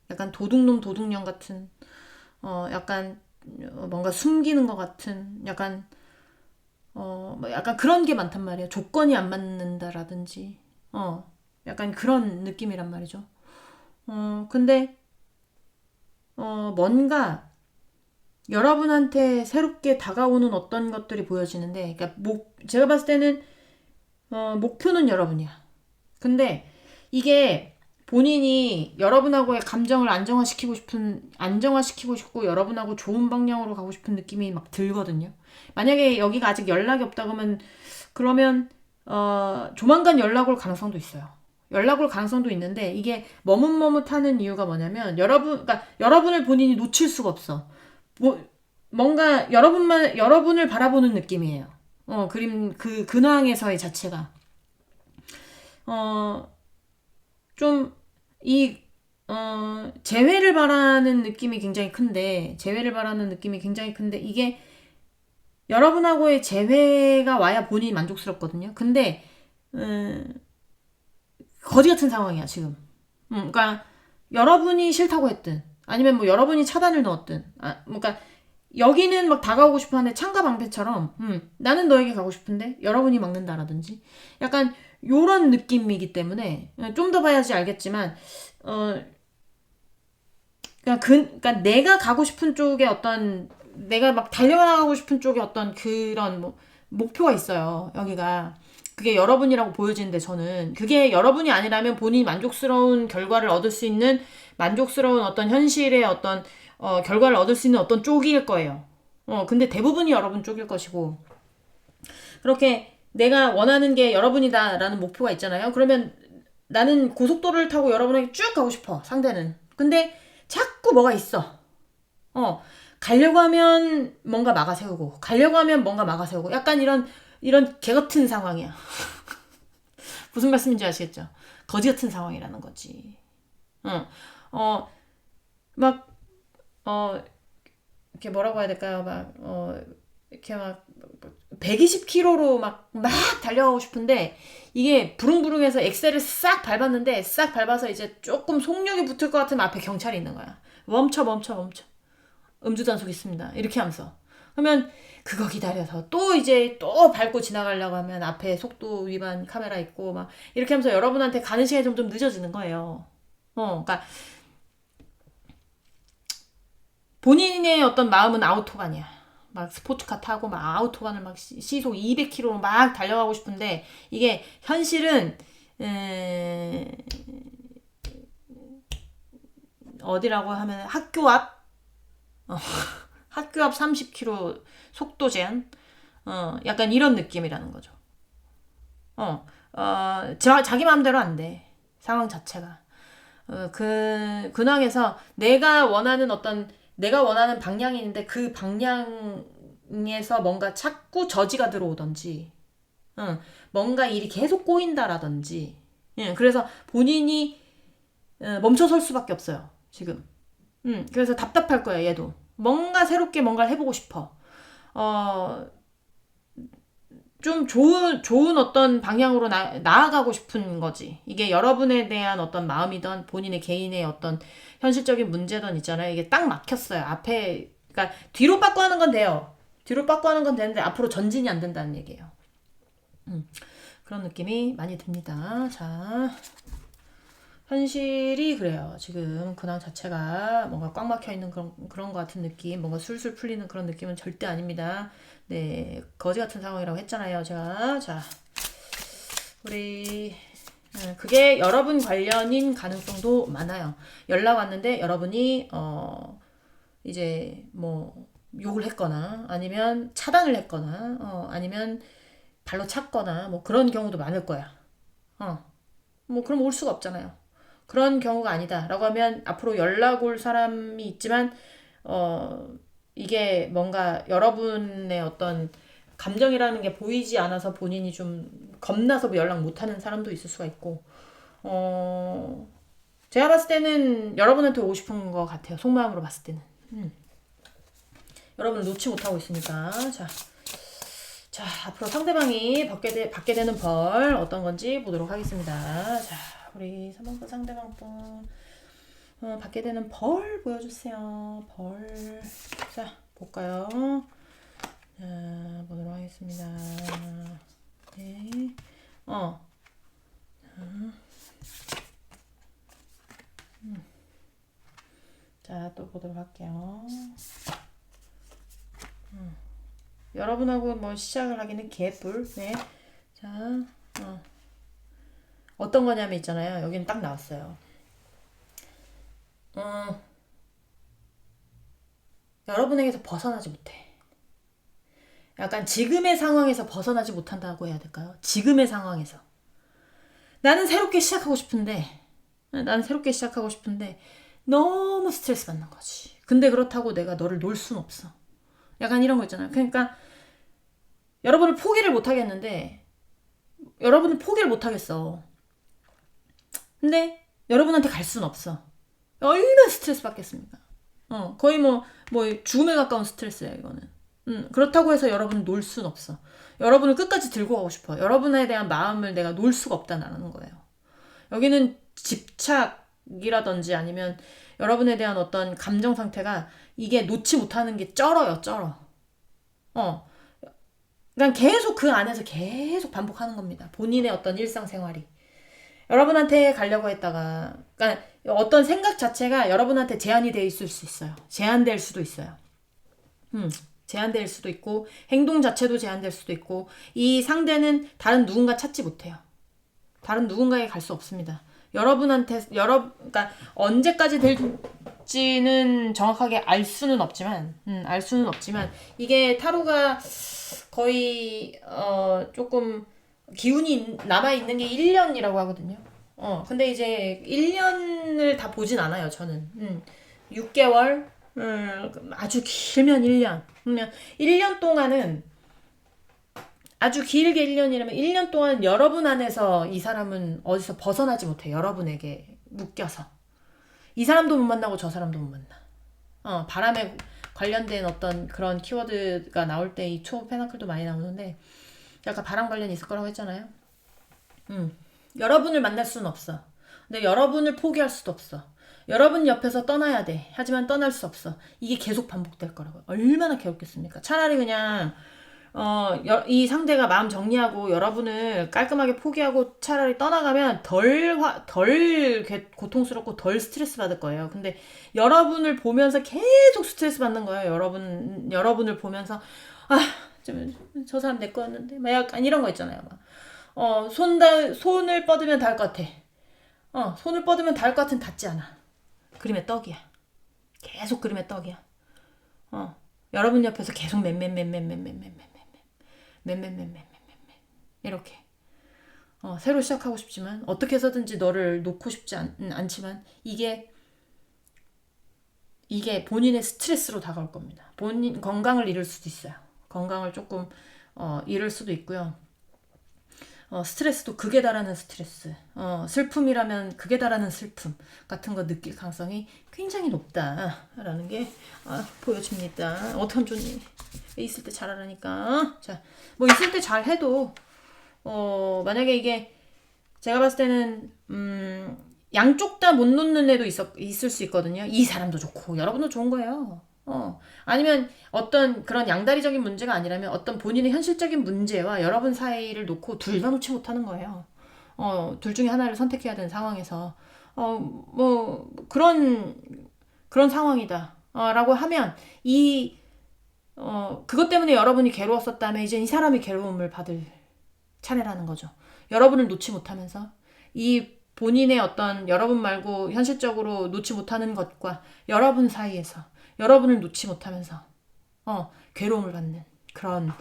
약간 도둑놈 도둑년 같은 약간 뭔가 숨기는 것 같은 약간 뭐 약간 그런 게 많단 말이에요. 조건이 안 맞는다라든지 약간 그런 느낌이란 말이죠. 근데 뭔가 여러분한테 새롭게 다가오는 어떤 것들이 보여지는데, 그러니까 제가 봤을 때는 목표는 여러분이야. 근데 이게 본인이 여러분하고의 감정을 안정화시키고 싶고 여러분하고 좋은 방향으로 가고 싶은 느낌이 막 들거든요. 만약에 여기가 아직 연락이 없다 그러면 조만간 연락 올 가능성도 있어요. 연락 올 가능성도 있는데 이게 머뭇머뭇하는 이유가 뭐냐면 그러니까 여러분을 본인이 놓칠 수가 없어. 뭔가 여러분을 바라보는 느낌이에요. 그림 근황에서의 자체가 좀 재회를 바라는 느낌이 굉장히 큰데 이게 여러분하고의 재회가 와야 본인이 만족스럽거든요. 근데 거지 같은 상황이야 지금. 그러니까 여러분이 싫다고 했든 아니면 뭐 여러분이 차단을 넣었든 그러니까 여기는 막 다가오고 싶어하는데 창과 방패처럼 나는 너에게 가고 싶은데 여러분이 막는다라든지 약간 요런 느낌이기 때문에 좀 더 봐야지 알겠지만 그러니까 내가 가고 싶은 쪽에 내가 막 달려나가고 싶은 쪽에 어떤 그런 뭐 목표가 있어요. 여기가 그게 여러분이라고 보여지는데 저는 그게 여러분이 아니라면 본인이 만족스러운 결과를 얻을 수 있는 만족스러운 어떤 현실의 어떤 결과를 얻을 수 있는 어떤 쪽일 거예요. 근데 대부분이 여러분 쪽일 것이고 그렇게 내가 원하는 게 여러분이다라는 목표가 있잖아요. 그러면 나는 고속도로를 타고 여러분에게 쭉 가고 싶어. 상대는. 근데 자꾸 뭐가 있어. 가려고 하면 뭔가 막아세우고 가려고 하면 뭔가 막아세우고 약간 이런 개 같은 상황이야. 무슨 말씀인지 아시겠죠? 거지 같은 상황이라는 거지. 막 이렇게 뭐라고 해야 될까요? 이렇게 막 120km로 막 달려가고 싶은데 이게 부릉부릉해서 엑셀을 싹 밟았는데 싹 밟아서 이제 조금 속력이 붙을 것 같으면 앞에 경찰이 있는 거야. 멈춰. 음주 단속 있습니다. 이렇게 하면서. 그러면 그거 기다려서 또 밟고 지나가려고 하면 앞에 속도 위반 카메라 있고 막 이렇게 하면서 여러분한테 가는 시간이 좀 늦어지는 거예요. 그러니까 본인의 어떤 마음은 아우토반이야. 막 스포츠카 타고 막 아우토반을 막 시속 200km로 막 달려가고 싶은데 이게 현실은 어디라고 하면 학교 앞 학교 앞 30km 속도 제한 약간 이런 느낌이라는 거죠. 자기 마음대로 안 돼. 상황 자체가. 그 근황에서 내가 원하는 방향이 있는데 그 방향에서 뭔가 자꾸 저지가 들어오던지, 뭔가 일이 계속 꼬인다라든지, 그래서 본인이 멈춰설 수밖에 없어요, 지금. 그래서 답답할 거야, 얘도. 뭔가 새롭게 뭔가를 해보고 싶어. 좀 좋은 어떤 방향으로 나아가고 싶은 거지. 이게 여러분에 대한 어떤 마음이든 본인의 개인의 어떤 현실적인 문제든 있잖아요. 이게 딱 막혔어요. 그러니까 뒤로 빠꾸 하는 건 돼요. 뒤로 빠꾸 하는 건 되는데 앞으로 전진이 안 된다는 얘기예요. 그런 느낌이 많이 듭니다. 자, 현실이 그래요. 지금 근황 자체가 뭔가 꽉 막혀 있는 그런 것 같은 느낌, 뭔가 술술 풀리는 그런 느낌은 절대 아닙니다. 네, 거지 같은 상황이라고 했잖아요. 제가. 자, 우리 그게 여러분 관련인 가능성도 많아요. 연락 왔는데 여러분이 이제 뭐 욕을 했거나 아니면 차단을 했거나 아니면 발로 찼거나 뭐 그런 경우도 많을 거야. 뭐 그럼 올 수가 없잖아요. 그런 경우가 아니다라고 하면 앞으로 연락 올 사람이 있지만 이게 뭔가 여러분의 어떤 감정이라는 게 보이지 않아서 본인이 좀 겁나서 연락 못하는 사람도 있을 수가 있고 제가 봤을 때는 여러분한테 오고 싶은 것 같아요. 속마음으로 봤을 때는. 여러분을 놓지 못하고 있으니까. 자, 앞으로 상대방이 받게 되는 벌 어떤 건지 보도록 하겠습니다. 자, 우리 3번분 상대방 분 받게 되는 벌 보여주세요. 벌. 자, 볼까요? 자, 보도록 하겠습니다. 네. 자, 또 보도록 할게요. 여러분하고 뭐 시작을 하기는 개뿔. 네. 자, 어떤 거냐면 있잖아요. 여기는 딱 나왔어요. 여러분에게서 벗어나지 못해. 약간 지금의 상황에서 벗어나지 못한다고 해야 될까요? 지금의 상황에서. 나는 새롭게 시작하고 싶은데 너무 스트레스 받는 거지. 근데 그렇다고 내가 너를 놓을 순 없어. 약간 이런 거 있잖아요. 그러니까 여러분을 포기를 못 하겠는데 여러분을 포기를 못 하겠어. 근데 여러분한테 갈 순 없어. 얼마나 스트레스 받겠습니까? 거의 뭐 죽음에 가까운 스트레스예요, 이거는. 그렇다고 해서 여러분을 놓을 순 없어. 여러분을 끝까지 들고 가고 싶어. 여러분에 대한 마음을 내가 놓을 수가 없다는 거예요. 여기는 집착이라든지 아니면 여러분에 대한 어떤 감정 상태가 이게 놓지 못하는 게 쩔어요, 쩔어. 그러니까 계속 그 안에서 계속 반복하는 겁니다. 본인의 어떤 일상생활이. 여러분한테 가려고 했다가, 그러니까 어떤 생각 자체가 여러분한테 제한이 돼 있을 수 있어요. 제한될 수도 있어요. 제한될 수도 있고, 행동 자체도 제한될 수도 있고, 이 상대는 다른 누군가 찾지 못해요. 다른 누군가에 갈 수 없습니다. 그러니까 언제까지 될지는 정확하게 알 수는 없지만, 이게 타로가 거의, 조금, 기운이 남아있는 게 1년이라고 하거든요. 근데 이제 1년을 다 보진 않아요, 저는. 6개월, 아주 길면 1년. 그러면 1년 동안은, 아주 길게 1년이라면 1년 동안 여러분 안에서 이 사람은 어디서 벗어나지 못해. 여러분에게 묶여서. 이 사람도 못 만나고 저 사람도 못 만나. 바람에 관련된 어떤 그런 키워드가 나올 때 이 초 페나클도 많이 나오는데, 약간 바람 관련이 있을 거라고 했잖아요. 여러분을 만날 수는 없어. 근데 여러분을 포기할 수도 없어. 여러분 옆에서 떠나야 돼. 하지만 떠날 수 없어. 이게 계속 반복될 거라고요. 얼마나 괴롭겠습니까? 차라리 그냥 이 상대가 마음 정리하고 여러분을 깔끔하게 포기하고 차라리 떠나가면 덜 고통스럽고 덜 스트레스 받을 거예요. 근데 여러분을 보면서 계속 스트레스 받는 거예요. 여러분을 보면서 저 사람 내 거였는데 막 약간 이런 거 있잖아요. 막 손을 뻗으면 닿을 것 같아. 손을 뻗으면 닿을 것 같은 닿지 않아. 그림의 떡이야. 계속 그림의 떡이야. 여러분 옆에서 계속 이렇게 새로 시작하고 싶지만 어떻게 해서든지 너를 놓고 싶지 않지만 이게 본인의 스트레스로 다가올 겁니다. 본인 건강을 잃을 수도 있어요. 건강을 조금 잃을 수도 있고요. 스트레스도 극에 달하는 스트레스, 슬픔이라면 극에 달하는 슬픔 같은 거 느낄 가능성이 굉장히 높다라는 게 보여집니다. 어떤 좋니? 있을 때 잘하라니까. 자, 뭐 있을 때 잘해도 만약에 이게 제가 봤을 때는 양쪽 다 못 놓는 애도 있을 수 있거든요. 이 사람도 좋고 여러분도 좋은 거예요. 아니면 어떤 그런 양다리적인 문제가 아니라면 어떤 본인의 현실적인 문제와 여러분 사이를 놓고 둘 다 놓지 못하는 거예요. 둘 중에 하나를 선택해야 되는 상황에서 뭐 그런 상황이다. 라고 하면 그것 때문에 여러분이 괴로웠었다면 이제 이 사람이 괴로움을 받을 차례라는 거죠. 여러분을 놓지 못하면서 이 본인의 어떤 여러분 말고 현실적으로 놓지 못하는 것과 여러분 사이에서 여러분을 놓지 못하면서 괴로움을 받는 그런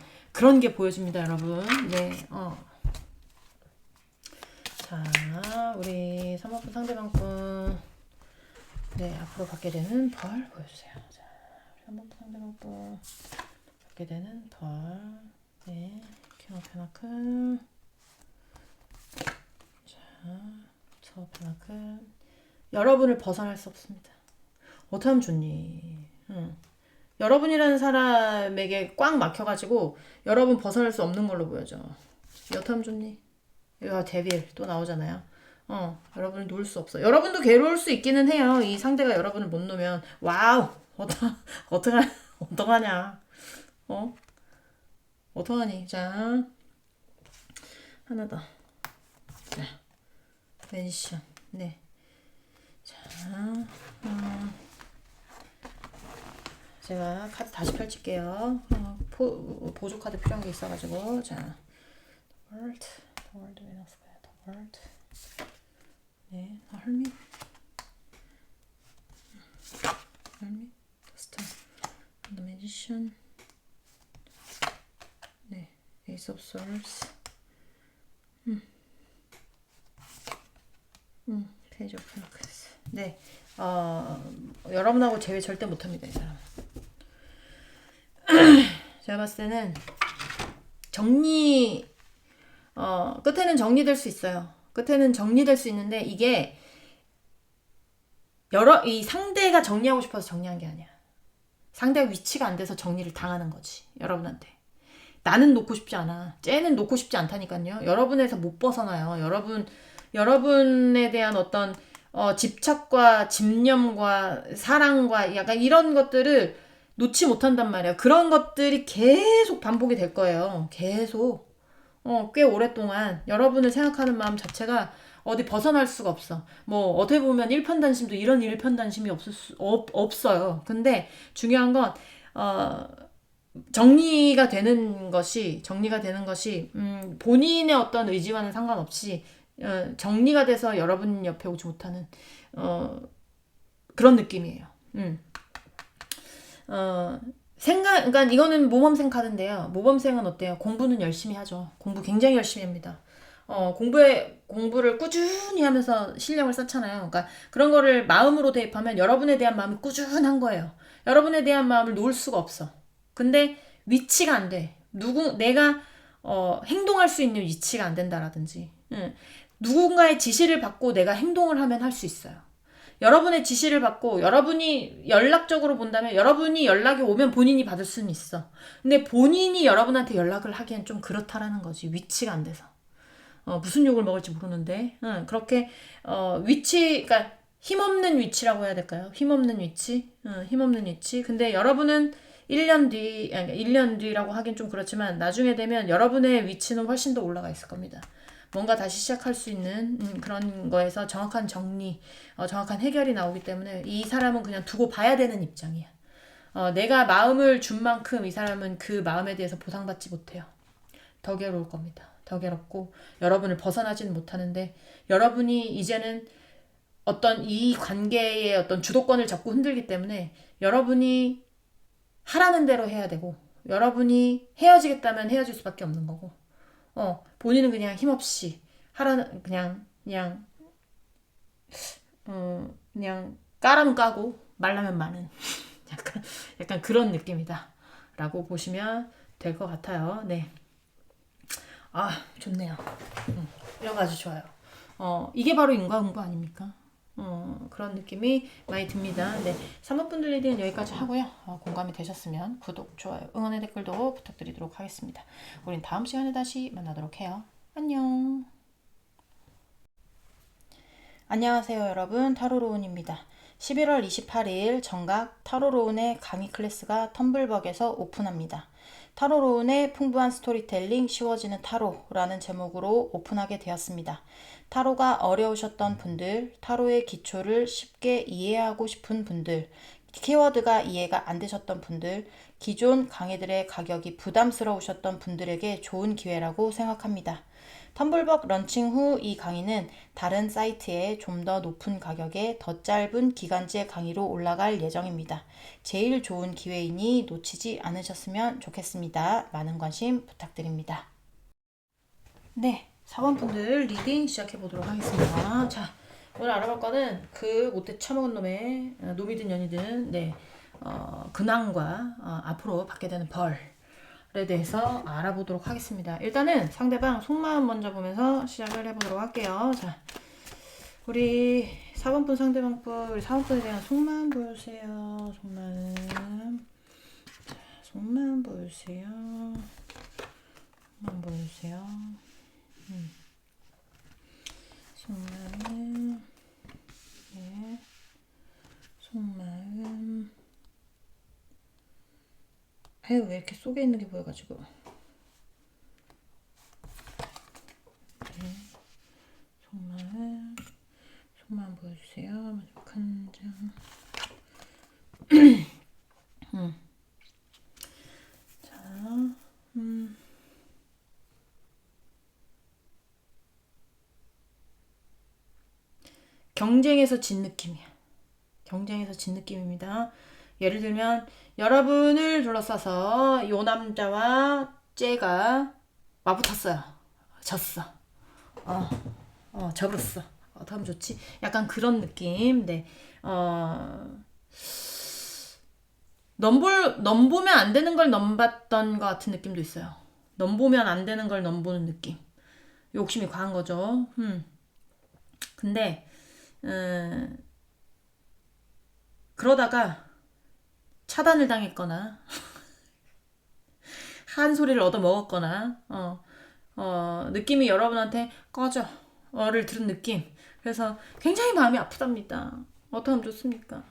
게 보여집니다, 여러분. 네. 자, 우리 3번분 상대방분 네, 앞으로 받게 되는 벌 보여주세요. 자, 우리 3번분 상대방분 받게 되는 벌 네, 킹오페나클 자, 저페나클 여러분을 벗어날 수 없습니다. 어떻게 하면 좋니? 여러분이라는 사람에게 꽉 막혀가지고 여러분 벗어날 수 없는 걸로 보여져. 어떻게 하면 좋니? 이거 데빌 또 나오잖아요. 여러분을 놓을 수 없어. 여러분도 괴로울 수 있기는 해요. 이 상대가 여러분을 못 놓으면 와우 어떡하냐? 어떡하니? 자 하나 더. 자 멘션 네. 자 제가 카드 다시 펼칠게요. 보조 카드 필요한 게 있어가지고 자 월드 왜 나왔을까요? 월드 네, 헐미 스타 The Magician 네, Ace of Swords Page of Pentacles 네, 여러분하고 제외 절대 못합니다, 이 사람. 제가 봤을 때는 끝에는 정리될 수 있어요. 끝에는 정리될 수 있는데 이게 이 상대가 정리하고 싶어서 정리한 게 아니야. 상대가 위치가 안 돼서 정리를 당하는 거지, 여러분한테. 나는 놓고 싶지 않아. 쟤는 놓고 싶지 않다니까요. 여러분에서 못 벗어나요. 여러분에 대한 어떤 집착과 집념과 사랑과 약간 이런 것들을 놓지 못한단 말이야. 그런 것들이 계속 반복이 될 거예요. 계속. 꽤 오랫동안 여러분을 생각하는 마음 자체가 어디 벗어날 수가 없어. 뭐 어떻게 보면 일편단심도 이런 일편단심이 없어요. 근데 중요한 건 정리가 되는 것이 본인의 어떤 의지와는 상관없이 정리가 돼서 여러분 옆에 오지 못하는 그런 느낌이에요. 그러니까 이거는 모범생 카드인데요. 모범생은 어때요? 공부는 열심히 하죠. 공부 굉장히 열심히 합니다. 공부를 꾸준히 하면서 실력을 쌓잖아요. 그러니까 그런 거를 마음으로 대입하면 여러분에 대한 마음이 꾸준한 거예요. 여러분에 대한 마음을 놓을 수가 없어. 근데 위치가 안 돼. 내가 행동할 수 있는 위치가 안 된다라든지 누군가의 지시를 받고 내가 행동을 하면 할 수 있어요. 여러분의 지시를 받고 여러분이 연락적으로 본다면 여러분이 연락이 오면 본인이 받을 수는 있어. 근데 본인이 여러분한테 연락을 하기엔 좀 그렇다라는 거지. 위치가 안 돼서. 무슨 욕을 먹을지 모르는데 그렇게 그러니까 힘없는 위치라고 해야 될까요? 힘없는 위치. 근데 여러분은 1년 뒤라고 하긴 좀 그렇지만 나중에 되면 여러분의 위치는 훨씬 더 올라가 있을 겁니다. 뭔가 다시 시작할 수 있는 그런 거에서 정확한 정리, 정확한 해결이 나오기 때문에 이 사람은 그냥 두고 봐야 되는 입장이야. 내가 마음을 준 만큼 이 사람은 그 마음에 대해서 보상받지 못해요. 더 괴로울 겁니다. 더 괴롭고 여러분을 벗어나지는 못하는데 여러분이 이제는 어떤 이 관계의 어떤 주도권을 잡고 흔들기 때문에 여러분이 하라는 대로 해야 되고 여러분이 헤어지겠다면 헤어질 수밖에 없는 거고 본인은 그냥 힘없이 하라는 그냥 까라면 까고 말라면 마는 약간 그런 느낌이다라고 보시면 될 것 같아요. 네. 좋네요. 이런 거 아주 좋아요. 이게 바로 인과응보 아닙니까? 그런 느낌이 많이 듭니다. 네, 3번 분들 리딩은 여기까지 하고요. 공감이 되셨으면 구독, 좋아요, 응원의 댓글도 부탁드리도록 하겠습니다. 우린 다음 시간에 다시 만나도록 해요. 안녕. 안녕하세요, 여러분. 타로로운입니다. 11월 28일 정각 타로로운의 강의 클래스가 텀블벅에서 오픈합니다. 타로로운의 풍부한 스토리텔링 쉬워지는 타로라는 제목으로 오픈하게 되었습니다. 타로가 어려우셨던 분들, 타로의 기초를 쉽게 이해하고 싶은 분들, 키워드가 이해가 안 되셨던 분들, 기존 강의들의 가격이 부담스러우셨던 분들에게 좋은 기회라고 생각합니다. 텀블벅 런칭 후 이 강의는 다른 사이트에 좀 더 높은 가격에 더 짧은 기간제 강의로 올라갈 예정입니다. 제일 좋은 기회이니 놓치지 않으셨으면 좋겠습니다. 많은 관심 부탁드립니다. 네, 4번 분들 리딩 시작해 보도록 하겠습니다. 자, 오늘 알아볼 거는 그 못돼 처먹은 놈의 놈이든 년이든 근황과 앞으로 받게 되는 벌에 대해서 알아보도록 하겠습니다. 일단은 상대방 속마음 먼저 보면서 시작을 해보도록 할게요. 자, 우리 4번 상대방 우리 4번 분에 대한 속마음 보여주세요. 속마음. 자, 속마음 보여주세요. 속마음 보여주세요. 속마음. 네. 속마음. 아유, 왜 이렇게 속에 있는 게 보여가지고. 네. 속마음. 속마음 보여주세요. 마지막 한 장. 자, 경쟁에서 진 느낌이야. 경쟁에서 진 느낌입니다. 예를 들면 여러분을 둘러싸서 요 남자와 쟤가 맞붙었어요. 졌어. 접었어. 어떻게 하면 좋지? 약간 그런 느낌. 네. 넘보면 안 되는 걸 넘봤던 것 같은 느낌도 있어요. 넘보면 안 되는 걸 넘보는 느낌. 욕심이 과한 거죠. 근데 그러다가 차단을 당했거나 한 소리를 얻어 먹었거나 느낌이 여러분한테 꺼져를 들은 느낌. 그래서 굉장히 마음이 아프답니다. 어떻게 하면 좋습니까?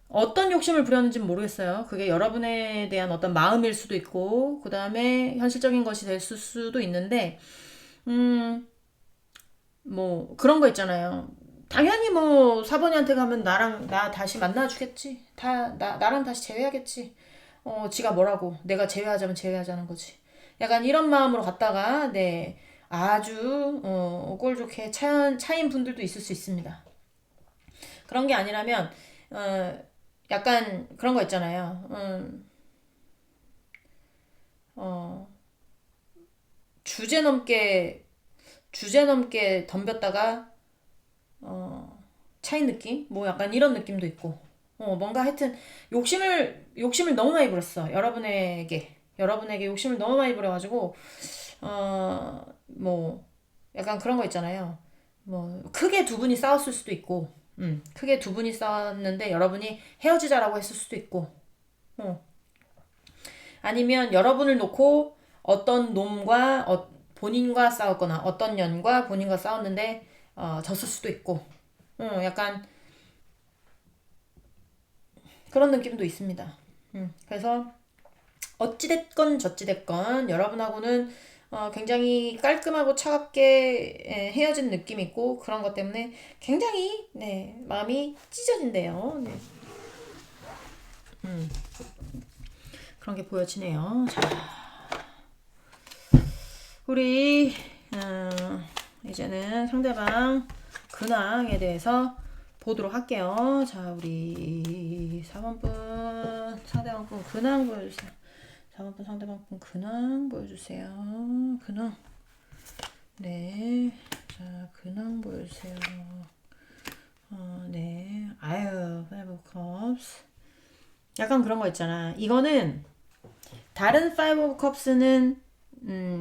어떤 욕심을 부렸는지는 모르겠어요. 그게 여러분에 대한 어떤 마음일 수도 있고, 그 다음에 현실적인 것이 될 수도 있는데, 뭐, 그런 거 있잖아요. 당연히 뭐, 사번이한테 가면 나 다시 만나주겠지. 나랑 다시 재회하겠지. 지가 뭐라고. 내가 재회하자면 재회하자는 거지. 약간 이런 마음으로 갔다가, 네, 아주, 꼴 좋게 차인 분들도 있을 수 있습니다. 그런 게 아니라면, 약간 그런 거 있잖아요. 주제 넘게 덤볐다가 차인 느낌? 뭐 약간 이런 느낌도 있고. 뭔가 하여튼 욕심을 너무 많이 부렸어. 여러분에게 욕심을 너무 많이 부려가지고 뭐 약간 그런 거 있잖아요. 뭐 크게 두 분이 싸웠을 수도 있고, 크게 두 분이 싸웠는데 여러분이 헤어지자라고 했을 수도 있고, 아니면 여러분을 놓고 어떤 놈과 본인과 싸웠거나 어떤 년과 본인과 싸웠는데 졌을 수도 있고, 약간 그런 느낌도 있습니다. 그래서 어찌됐건 저찌됐건 여러분하고는 굉장히 깔끔하고 차갑게 헤어진 느낌이 있고, 그런 것 때문에 굉장히 네, 마음이 찢어진대요. 네. 그런 게 보여지네요. 자, 우리 이제는 상대방 근황에 대해서 보도록 할게요. 자, 우리 4번분 상대방분 근황 보여주세요. 4번분 상대방분 근황 보여주세요. 근황. 네. 자, 근황 보여주세요. 네. 아유, 파이브 컵스. 약간 그런 거 있잖아. 이거는 다른 파이브 오브 컵스는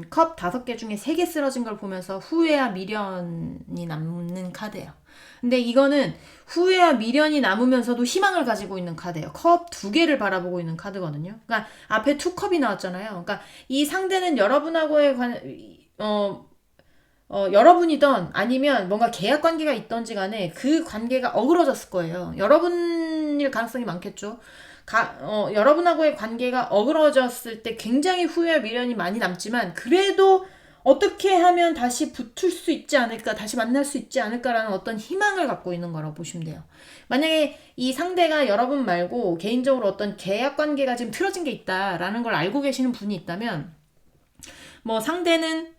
컵 5개 중에 3개 쓰러진 걸 보면서 후회와 미련이 남는 카드예요. 근데 이거는 후회와 미련이 남으면서도 희망을 가지고 있는 카드예요. 컵 2개를 바라보고 있는 카드거든요. 그러니까 앞에 2컵이 나왔잖아요. 그러니까 이 상대는 여러분하고의 여러분이던 아니면 뭔가 계약 관계가 있던지 간에 그 관계가 어그러졌을 거예요. 여러분일 가능성이 많겠죠. 여러분하고의 관계가 어그러졌을 때 굉장히 후회와 미련이 많이 남지만, 그래도 어떻게 하면 다시 붙을 수 있지 않을까, 다시 만날 수 있지 않을까라는 어떤 희망을 갖고 있는 거라고 보시면 돼요. 만약에 이 상대가 여러분 말고 개인적으로 어떤 계약 관계가 지금 틀어진 게 있다라는 걸 알고 계시는 분이 있다면, 뭐 상대는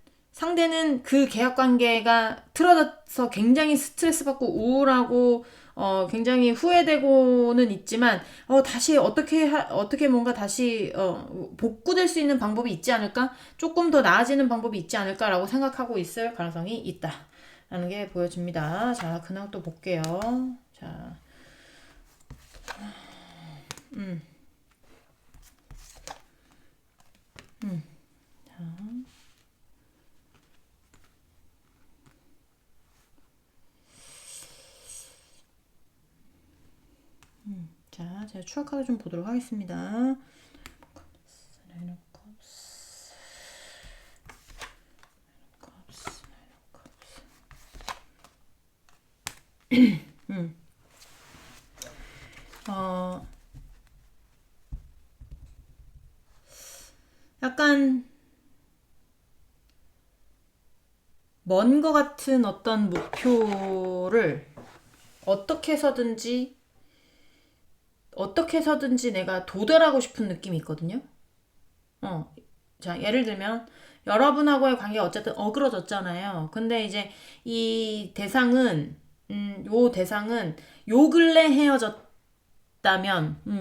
그 계약 관계가 틀어져서 굉장히 스트레스 받고 우울하고 굉장히 후회되고는 있지만 다시 어떻게 뭔가 다시 복구될 수 있는 방법이 있지 않을까? 조금 더 나아지는 방법이 있지 않을까라고 생각하고 있을 가능성이 있다라는 게 보여집니다. 자, 근황 또 볼게요. 자, 자, 제가 추가 카드 좀 보도록 하겠습니다. 약간 먼 거 같은 어떤 목표를 어떻게 해서든지 내가 도달하고 싶은 느낌이 있거든요. 자, 예를 들면 여러분하고의 관계가 어쨌든 어그러졌잖아요. 근데 이제 이 대상은 요 대상은 요 근래 헤어졌다면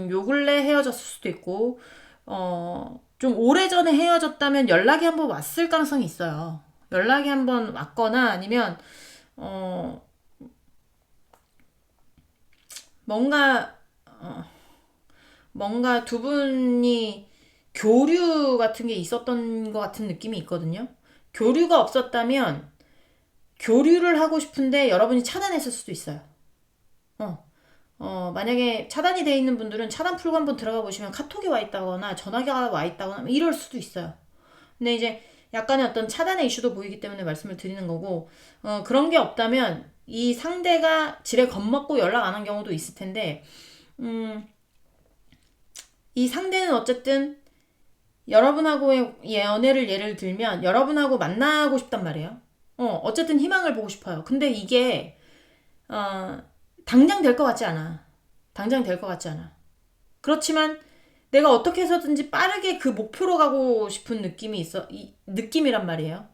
요 근래 헤어졌을 수도 있고 좀 오래전에 헤어졌다면 연락이 한번 왔을 가능성이 있어요. 연락이 한번 왔거나 아니면 뭔가 두 분이 교류 같은 게 있었던 것 같은 느낌이 있거든요. 교류가 없었다면 교류를 하고 싶은데 여러분이 차단했을 수도 있어요. 만약에 차단이 돼 있는 분들은 차단 풀고 한번 들어가 보시면 카톡이 와 있다거나 전화가 와 있다거나 이럴 수도 있어요. 근데 이제 약간의 어떤 차단의 이슈도 보이기 때문에 말씀을 드리는 거고, 그런 게 없다면 이 상대가 지레 겁먹고 연락 안 한 경우도 있을 텐데, 이 상대는 어쨌든 여러분하고의 연애를 예를 들면 여러분하고 만나고 싶단 말이에요. 어쨌든 희망을 보고 싶어요. 근데 이게 당장 될 것 같지 않아. 당장 될 것 같지 않아. 그렇지만 내가 어떻게 해서든지 빠르게 그 목표로 가고 싶은 느낌이 있어. 느낌이란 말이에요.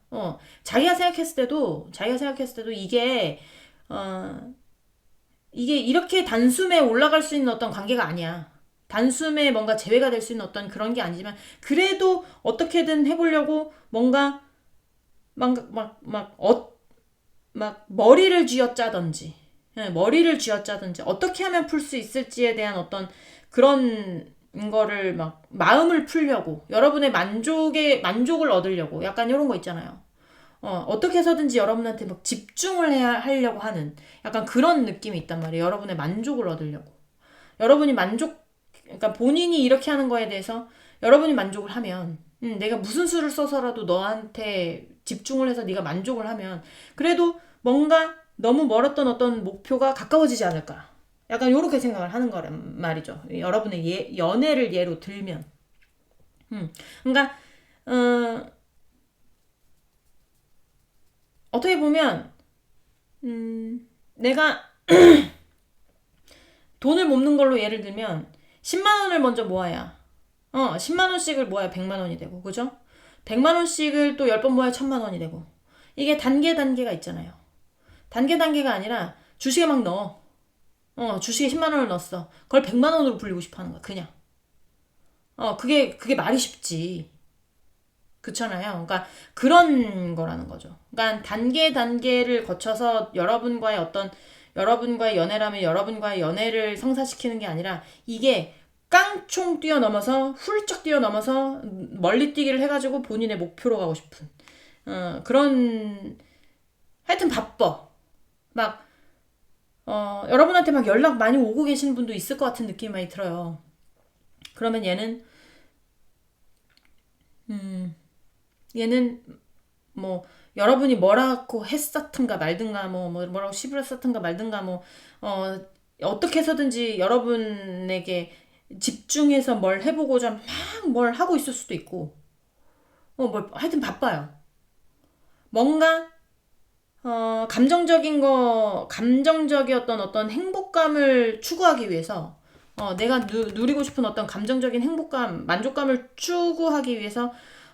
자기가 생각했을 때도 이게 이렇게 단숨에 올라갈 수 있는 어떤 관계가 아니야. 단숨에 뭔가 재회가 될 수 있는 어떤 그런 게 아니지만 그래도 어떻게든 해보려고 뭔가 막 머리를 쥐어짜든지 어떻게 하면 풀 수 있을지에 대한 어떤 그런 거를 막 마음을 풀려고 여러분의 만족을 얻으려고 약간 이런 거 있잖아요. 어떻게 해서든지 여러분한테 막 집중을 하려고 하는 약간 그런 느낌이 있단 말이에요. 여러분의 만족을 얻으려고. 여러분이 그러니까 본인이 이렇게 하는 거에 대해서 여러분이 만족을 하면 내가 무슨 수를 써서라도 너한테 집중을 해서 네가 만족을 하면 그래도 뭔가 너무 멀었던 어떤 목표가 가까워지지 않을까. 약간 이렇게 생각을 하는 거란 말이죠. 여러분의 연애를 예로 들면. 그러니까 어떻게 보면 내가 돈을 모는 걸로 예를 들면 10만 원을 먼저 모아야 10만 원씩을 모아야 100만 원이 되고 그죠? 100만 원씩을 또 10번 모아야 1000만 원이 되고 이게 단계가 있잖아요. 단계가 아니라 주식에 막 넣어. 주식에 10만 원을 넣었어. 그걸 100만 원으로 불리고 싶어 하는 거야. 그냥. 그게 말이 쉽지. 그렇잖아요. 그러니까 그런 거라는 거죠. 그러니까 단계를 거쳐서 여러분과의 연애라면 여러분과의 연애를 성사시키는 게 아니라 이게 깡총 뛰어넘어서 훌쩍 뛰어넘어서 멀리 뛰기를 해가지고 본인의 목표로 가고 싶은 그런 하여튼 바빠. 막 여러분한테 막 연락 많이 오고 계시는 분도 있을 것 같은 느낌이 많이 들어요. 그러면 얘는 뭐 여러분이 뭐라고 했었든가 말든가 뭐라고 시부를 썼든가 말든가 어떻게 해서든지 여러분에게 집중해서 뭘 해보고자 막 뭘 하고 있을 수도 있고 하여튼 바빠요. 뭔가 감정적이었던 어떤 행복감을 추구하기 위해서 내가 누리고 싶은 어떤 감정적인 행복감, 만족감을 추구하기 위해서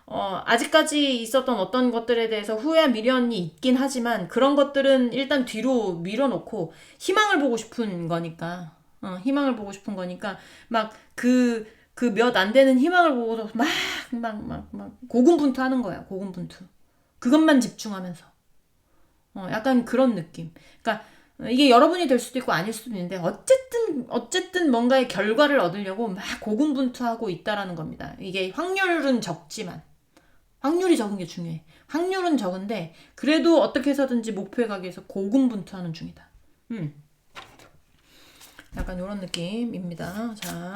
아직까지 있었던 어떤 것들에 대해서 후회와 미련이 있긴 하지만 그런 것들은 일단 뒤로 밀어놓고 희망을 보고 싶은 거니까, 희망을 보고 싶은 거니까, 막 그 몇 안 되는 희망을 보고서 막 고군분투하는 거야, 고군분투. 그것만 집중하면서. 약간 그런 느낌. 그러니까 이게 여러분이 될 수도 있고 아닐 수도 있는데 어쨌든 뭔가의 결과를 얻으려고 막 고군분투하고 있다라는 겁니다. 이게 확률은 적지만 확률이 적은 게 중요해. 확률은 적은데 그래도 어떻게 해서든지 목표에 가기 위해서 고군분투하는 중이다. 약간 이런 느낌입니다. 자,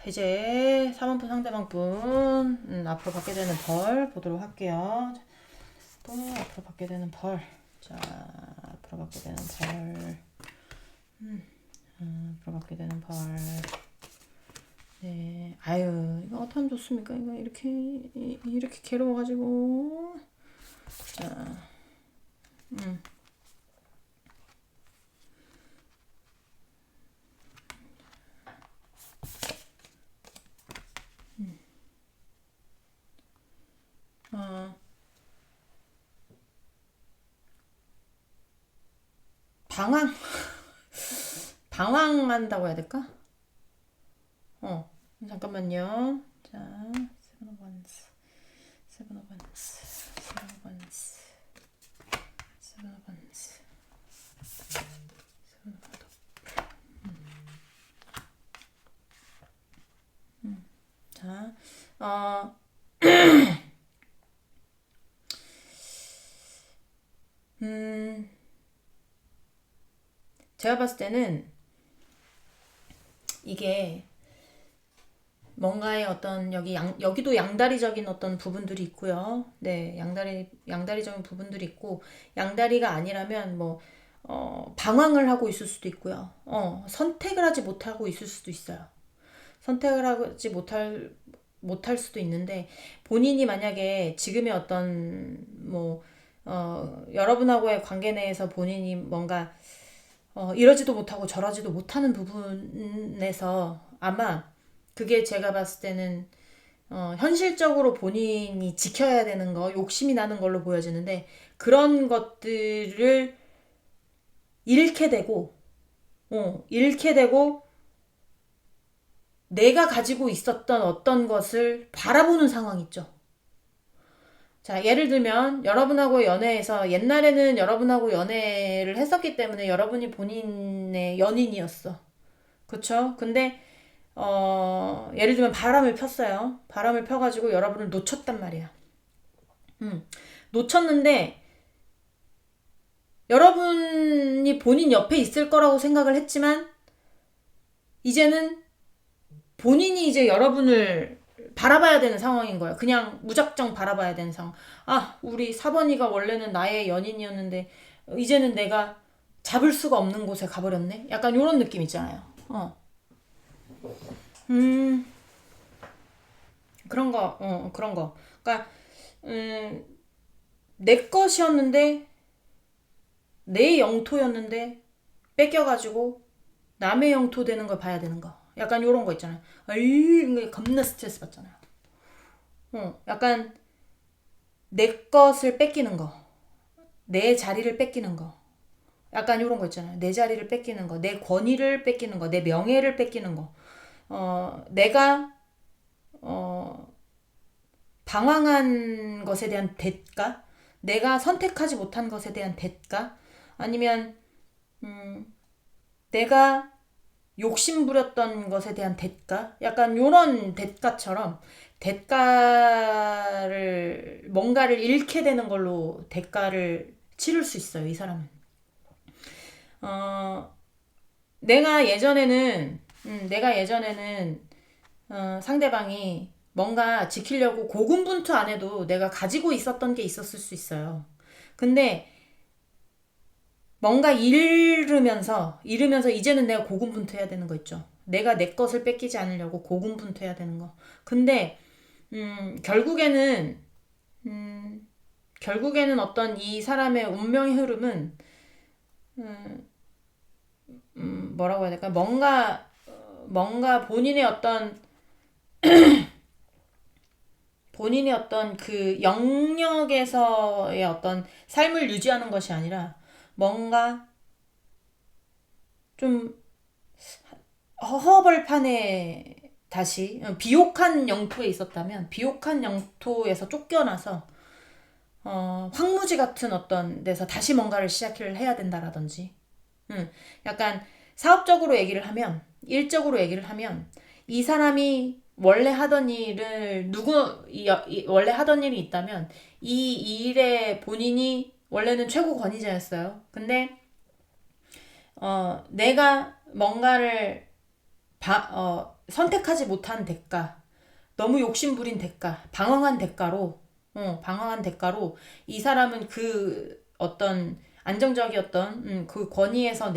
이제 3원분 상대방분 앞으로 받게 되는 벌 보도록 할게요. 또 앞으로 받게 되는 벌. 자, 앞으로 받게 되는 벌. 앞으로 받게 되는 벌. 네, 아유, 이거 어떡하면 좋습니까? 이거 이렇게 괴로워가지고. 자, 어, 방황, 방황한다고 해야 될까? 잠깐만요. 자, 세븐 오브 원스, 세븐 오브 원스, 세븐 오브 원스, 세븐 오브 원스, 세븐 오브 원스. 자, 제가 봤을 때는 이게 뭔가의 어떤 여기도 양다리적인 어떤 부분들이 있고요. 네, 양다리적인 부분들이 있고 양다리가 아니라면 뭐 방황을 하고 있을 수도 있고요. 선택을 하지 못하고 있을 수도 있어요. 선택을 하지 못할 수도 있는데 본인이 만약에 지금의 어떤 뭐 여러분하고의 관계 내에서 본인이 뭔가 이러지도 못하고 저러지도 못하는 부분에서 아마 그게 제가 봤을 때는 현실적으로 본인이 지켜야 되는 거, 욕심이 나는 걸로 보여지는데 그런 것들을 잃게 되고, 잃게 되고 내가 가지고 있었던 어떤 것을 바라보는 상황 있죠. 자, 예를 들면 여러분하고 연애해서 옛날에는 여러분하고 연애를 했었기 때문에 여러분이 본인의 연인이었어. 그쵸? 근데 예를 들면 바람을 폈어요. 바람을 펴가지고 여러분을 놓쳤단 말이야. 놓쳤는데 여러분이 본인 옆에 있을 거라고 생각을 했지만 이제는 본인이 이제 여러분을 바라봐야 되는 상황인 거야. 그냥 무작정 바라봐야 되는 상황. 아, 우리 사번이가 원래는 나의 연인이었는데 이제는 내가 잡을 수가 없는 곳에 가버렸네. 약간 이런 느낌 있잖아요. 음, 그런 거, 그런 거. 그러니까 내 것이었는데 내 영토였는데 뺏겨가지고 남의 영토 되는 걸 봐야 되는 거. 약간 요런 거 있잖아요. 이거 겁나 스트레스 받잖아요. 약간 내 것을 뺏기는 거. 내 자리를 뺏기는 거. 약간 요런 거 있잖아요. 내 자리를 뺏기는 거. 내 권위를 뺏기는 거. 내 명예를 뺏기는 거. 내가 방황한 것에 대한 대가? 내가 선택하지 못한 것에 대한 대가? 아니면 내가 욕심부렸던 것에 대한 대가? 약간 요런 대가처럼 대가를 뭔가를 잃게 되는 걸로 대가를 치를 수 있어요, 이 사람은. 어, 내가 예전에는 상대방이 뭔가 지키려고 고군분투 안 해도 내가 가지고 있었던 게 있었을 수 있어요. 근데 뭔가 잃으면서 이제는 내가 고군분투해야 되는 거 있죠. 내가 내 것을 뺏기지 않으려고 고군분투해야 되는 거. 근데 결국에는 어떤 이 사람의 운명의 흐름은 뭐라고 해야 될까? 뭔가 본인의 어떤 본인의 어떤 그 영역에서의 어떤 삶을 유지하는 것이 아니라 뭔가 좀 허허벌판에 다시 비옥한 영토에 있었다면 비옥한 영토에서 쫓겨나서 황무지 같은 어떤 데서 다시 뭔가를 시작을 해야 된다라든지 약간 사업적으로 얘기를 하면 일적으로 얘기를 하면 이 사람이 원래 하던 일을 원래 하던 일이 있다면 이 일에 본인이 원래는 최고 권위자였어요. 근데 내가 뭔가를 선택하지 못한 대가, 너무 욕심부린 대가, 방황한 대가로 이 사람은 그 어떤 안정적이었던 그 권위에서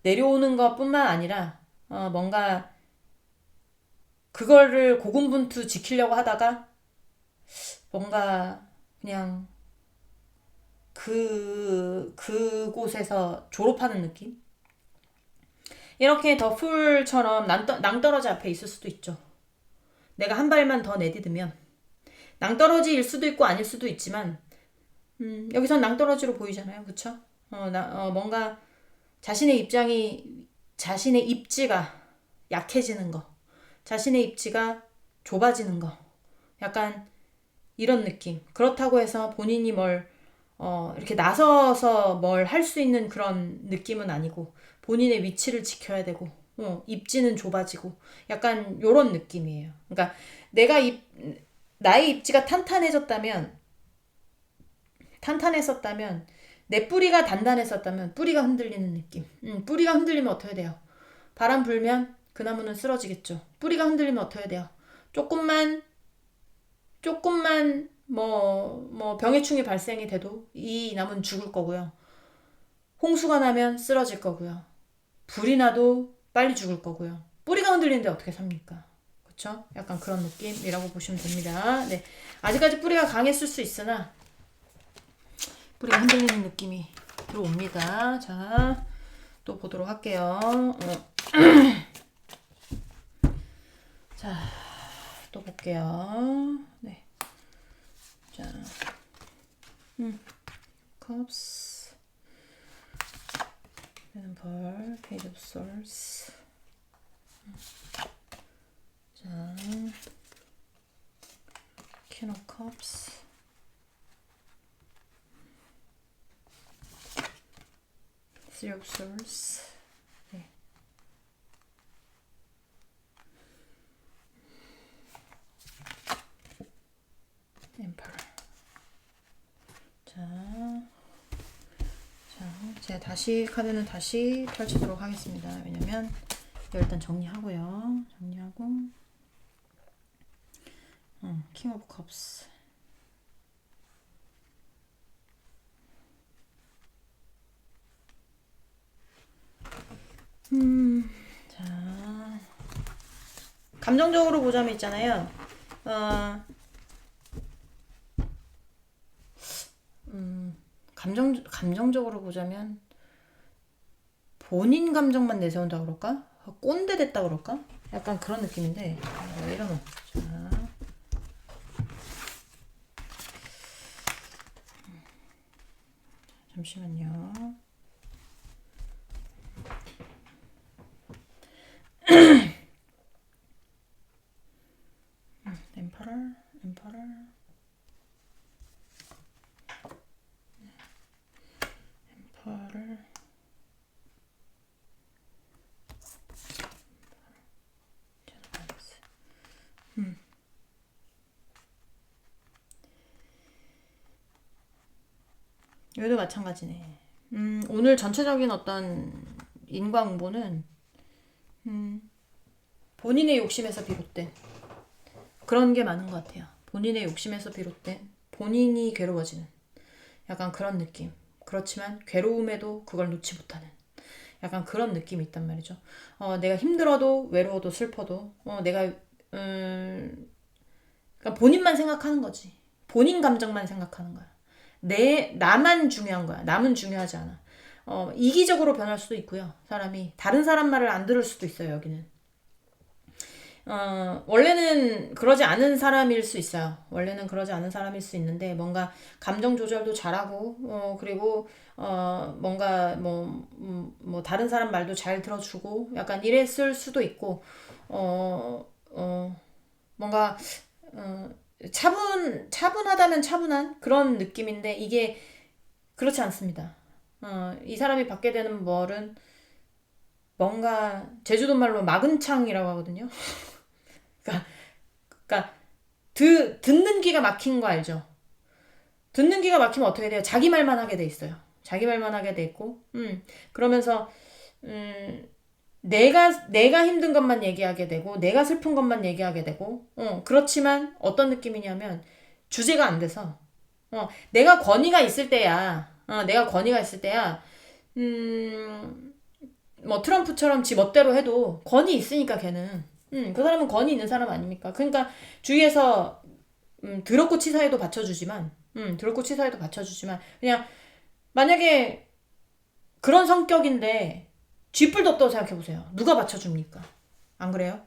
내려오는 것뿐만 아니라 뭔가 그거를 고군분투 지키려고 하다가 뭔가 그냥 그곳에서 졸업하는 느낌? 이렇게 더 풀처럼 낭떠러지 앞에 있을 수도 있죠. 내가 한 발만 더 내디디면 낭떠러지일 수도 있고 아닐 수도 있지만 여기선 낭떠러지로 보이잖아요. 그쵸? 뭔가 자신의 입지가 약해지는 거, 자신의 입지가 좁아지는 거, 약간 이런 느낌. 그렇다고 해서 본인이 이렇게 나서서 뭘 할 수 있는 그런 느낌은 아니고, 본인의 위치를 지켜야 되고, 입지는 좁아지고, 약간 요런 느낌이에요. 그러니까 나의 입지가 탄탄했었다면, 내 뿌리가 단단했었다면, 뿌리가 흔들리는 느낌. 뿌리가 흔들리면 어떻게 돼요? 바람 불면 그 나무는 쓰러지겠죠. 뿌리가 흔들리면 어떻게 돼요? 조금만 병해충이 발생이 돼도 이 나무는 죽을 거고요. 홍수가 나면 쓰러질 거고요. 불이 나도 빨리 죽을 거고요. 뿌리가 흔들리는데 어떻게 삽니까? 그쵸? 약간 그런 느낌이라고 보시면 됩니다. 네. 아직까지 뿌리가 강했을 수 있으나 뿌리가 흔들리는 느낌이 들어옵니다. 자, 또 보도록 할게요. 자, 또 볼게요. 네. 자, cups, example, page of swords. 자, king of cups, three of swords. 네. emperor. 제가 카드는 다시 펼치도록 하겠습니다. 왜냐면 일단 정리하고 킹 오브 컵스. 자, 감정적으로 보자면 있잖아요. 감정적으로 보자면 본인 감정만 내세운다 그럴까? 꼰대 됐다 그럴까? 약간 그런 느낌인데 왜 이러노? 자, 잠시만요. 엠퍼럴 여기도 마찬가지네. 오늘 전체적인 어떤 인과응보는 본인의 욕심에서 비롯된 그런 게 많은 것 같아요. 본인의 욕심에서 비롯된 본인이 괴로워지는 약간 그런 느낌. 그렇지만 괴로움에도 그걸 놓지 못하는 약간 그런 느낌이 있단 말이죠. 내가 힘들어도 외로워도 슬퍼도 내가 그러니까 본인만 생각하는 거지. 본인 감정만 생각하는 거야. 나만 중요한 거야. 남은 중요하지 않아. 이기적으로 변할 수도 있고요. 사람이 다른 사람 말을 안 들을 수도 있어요. 여기는 원래는 그러지 않은 사람일 수 있어요. 원래는 그러지 않은 사람일 수 있는데, 뭔가 감정 조절도 잘하고, 그리고, 뭔가 뭐, 다른 사람 말도 잘 들어주고, 약간 이랬을 수도 있고, 어, 뭔가, 어, 차분하다면 차분한 그런 느낌인데, 이게 그렇지 않습니다. 이 사람이 받게 되는 벌은 뭔가, 제주도 말로 마근창이라고 하거든요. 그러니까, 그러니까 듣는 귀가 막힌 거 알죠? 듣는 귀가 막히면 어떻게 돼요? 자기 말만 하게 돼 있어요. 자기 말만 하게 돼 있고, 그러면서, 음, 내가 힘든 것만 얘기하게 되고, 내가 슬픈 것만 얘기하게 되고, 그렇지만 어떤 느낌이냐면, 주제가 안 돼서, 내가 권위가 있을 때야, 내가 권위가 있을 때야, 음, 뭐 트럼프처럼 지 멋대로 해도 권위 있으니까 걔는. 그 사람은 권위 있는 사람 아닙니까? 그러니까 주위에서 더럽고 치사해도 받쳐주지만, 더럽고 치사해도 받쳐주지만, 그냥 만약에 그런 성격인데 쥐뿔도 없다고 생각해보세요. 누가 받쳐줍니까? 안 그래요?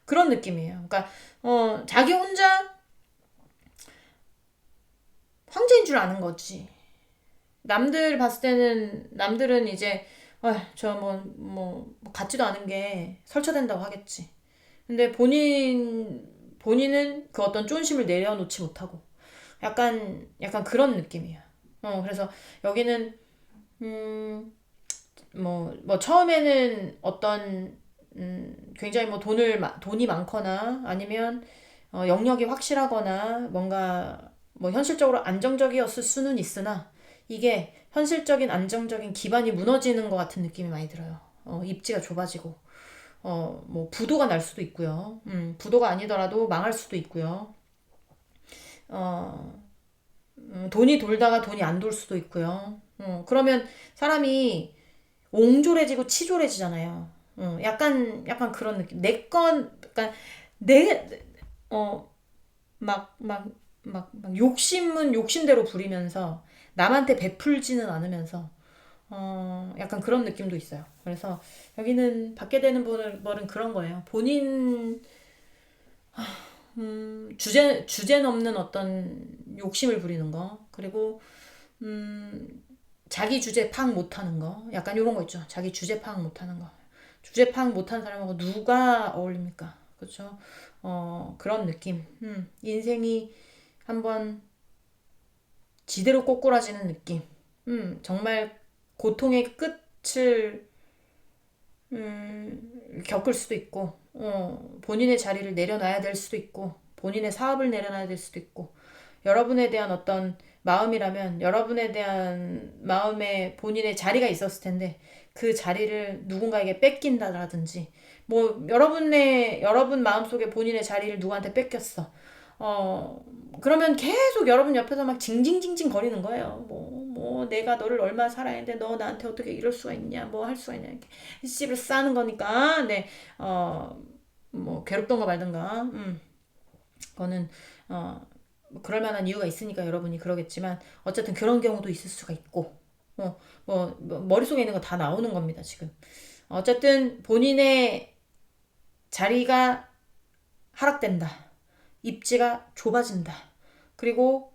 그런 느낌이에요. 그러니까 자기 혼자 황제인 줄 아는 거지. 남들 봤을 때는 남들은 이제 저 뭐 같지도 않은 게 설쳐된다고 하겠지. 근데 본인은 그 어떤 쫀심을 내려놓지 못하고 약간 그런 느낌이야. 그래서 여기는 뭐 처음에는 어떤 굉장히 뭐 돈이 많거나 아니면 영역이 확실하거나 뭔가 뭐 현실적으로 안정적이었을 수는 있으나 이게 현실적인 안정적인 기반이 무너지는 것 같은 느낌이 많이 들어요. 입지가 좁아지고 뭐 부도가 날 수도 있고요. 부도가 아니더라도 망할 수도 있고요. 어, 돈이 돌다가 돈이 안 돌 수도 있고요. 그러면 사람이 옹졸해지고 치졸해지잖아요. 약간 그런 느낌. 그러니까 내, 어, 막 욕심은 욕심대로 부리면서 남한테 베풀지는 않으면서, 약간 그런 느낌도 있어요. 그래서 여기는 받게 되는 벌은 그런 거예요. 본인, 주제 넘는 어떤 욕심을 부리는 거. 그리고, 자기 주제 파악 못하는 거. 약간 이런 거 있죠. 자기 주제 파악 못하는 거. 주제 파악 못하는 사람하고 누가 어울립니까? 그렇죠? 그런 느낌. 인생이 한번 지대로 꼬꾸라지는 느낌. 정말 고통의 끝을 겪을 수도 있고, 본인의 자리를 내려놔야 될 수도 있고, 본인의 사업을 내려놔야 될 수도 있고, 여러분에 대한 어떤 마음이라면 여러분에 대한 마음에 본인의 자리가 있었을 텐데 그 자리를 누군가에게 뺏긴다라든지 뭐 여러분 마음속에 본인의 자리를 누구한테 뺏겼어. 어 그러면 계속 여러분 옆에서 막 징징징징 거리는 거예요. 뭐 내가 너를 얼마 사랑했는데 너 나한테 어떻게 이럴 수가 있냐 뭐 할 수가 있냐 이렇게 씨를 싸는 거니까 네뭐 괴롭던가 말던가 그거는 그럴 만한 이유가 있으니까 여러분이 그러겠지만 어쨌든 그런 경우도 있을 수가 있고 뭐 머릿속에 있는 거 다 나오는 겁니다 지금. 어쨌든 본인의 자리가 하락된다. 입지가 좁아진다. 그리고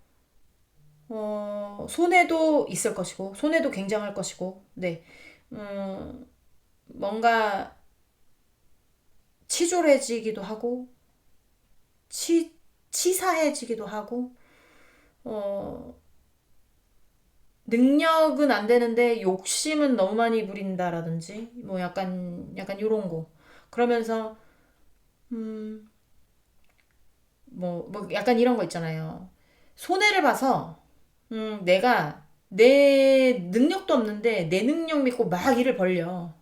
손해도 있을 것이고 손해도 굉장할 것이고 네 뭔가 치졸해지기도 하고 치사해지기도 하고 어, 능력은 안 되는데 욕심은 너무 많이 부린다라든지 뭐 약간 요런 거 그러면서 뭐 약간 이런 거 있잖아요. 손해를 봐서 내가 내 능력도 없는데 내 능력 믿고 막 일을 벌려.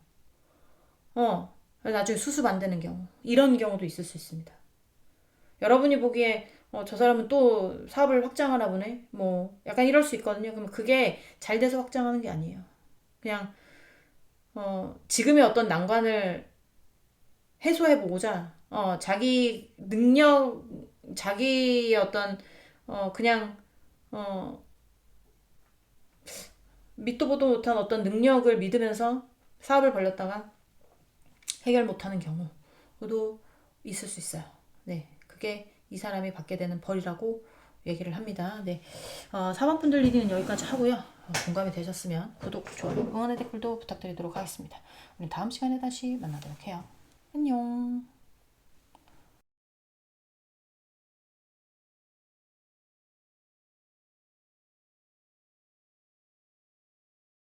나중에 수습 안 되는 경우 이런 경우도 있을 수 있습니다. 여러분이 보기에 저 사람은 또 사업을 확장하나 보네. 뭐 약간 이럴 수 있거든요. 그러면 그게 잘 돼서 확장하는 게 아니에요. 그냥 지금의 어떤 난관을 해소해보고자 자기의 어떤 그냥 어, 밑도 보도 못한 어떤 능력을 믿으면서 사업을 벌렸다가 해결 못하는 경우도 있을 수 있어요. 네, 그게 이 사람이 받게 되는 벌이라고 얘기를 합니다. 네, 사방분들 리딩은 여기까지 하고요. 공감이 되셨으면 구독, 좋아요, 응원의 댓글도 부탁드리도록 하겠습니다. 우리 다음 시간에 다시 만나도록 해요. 안녕.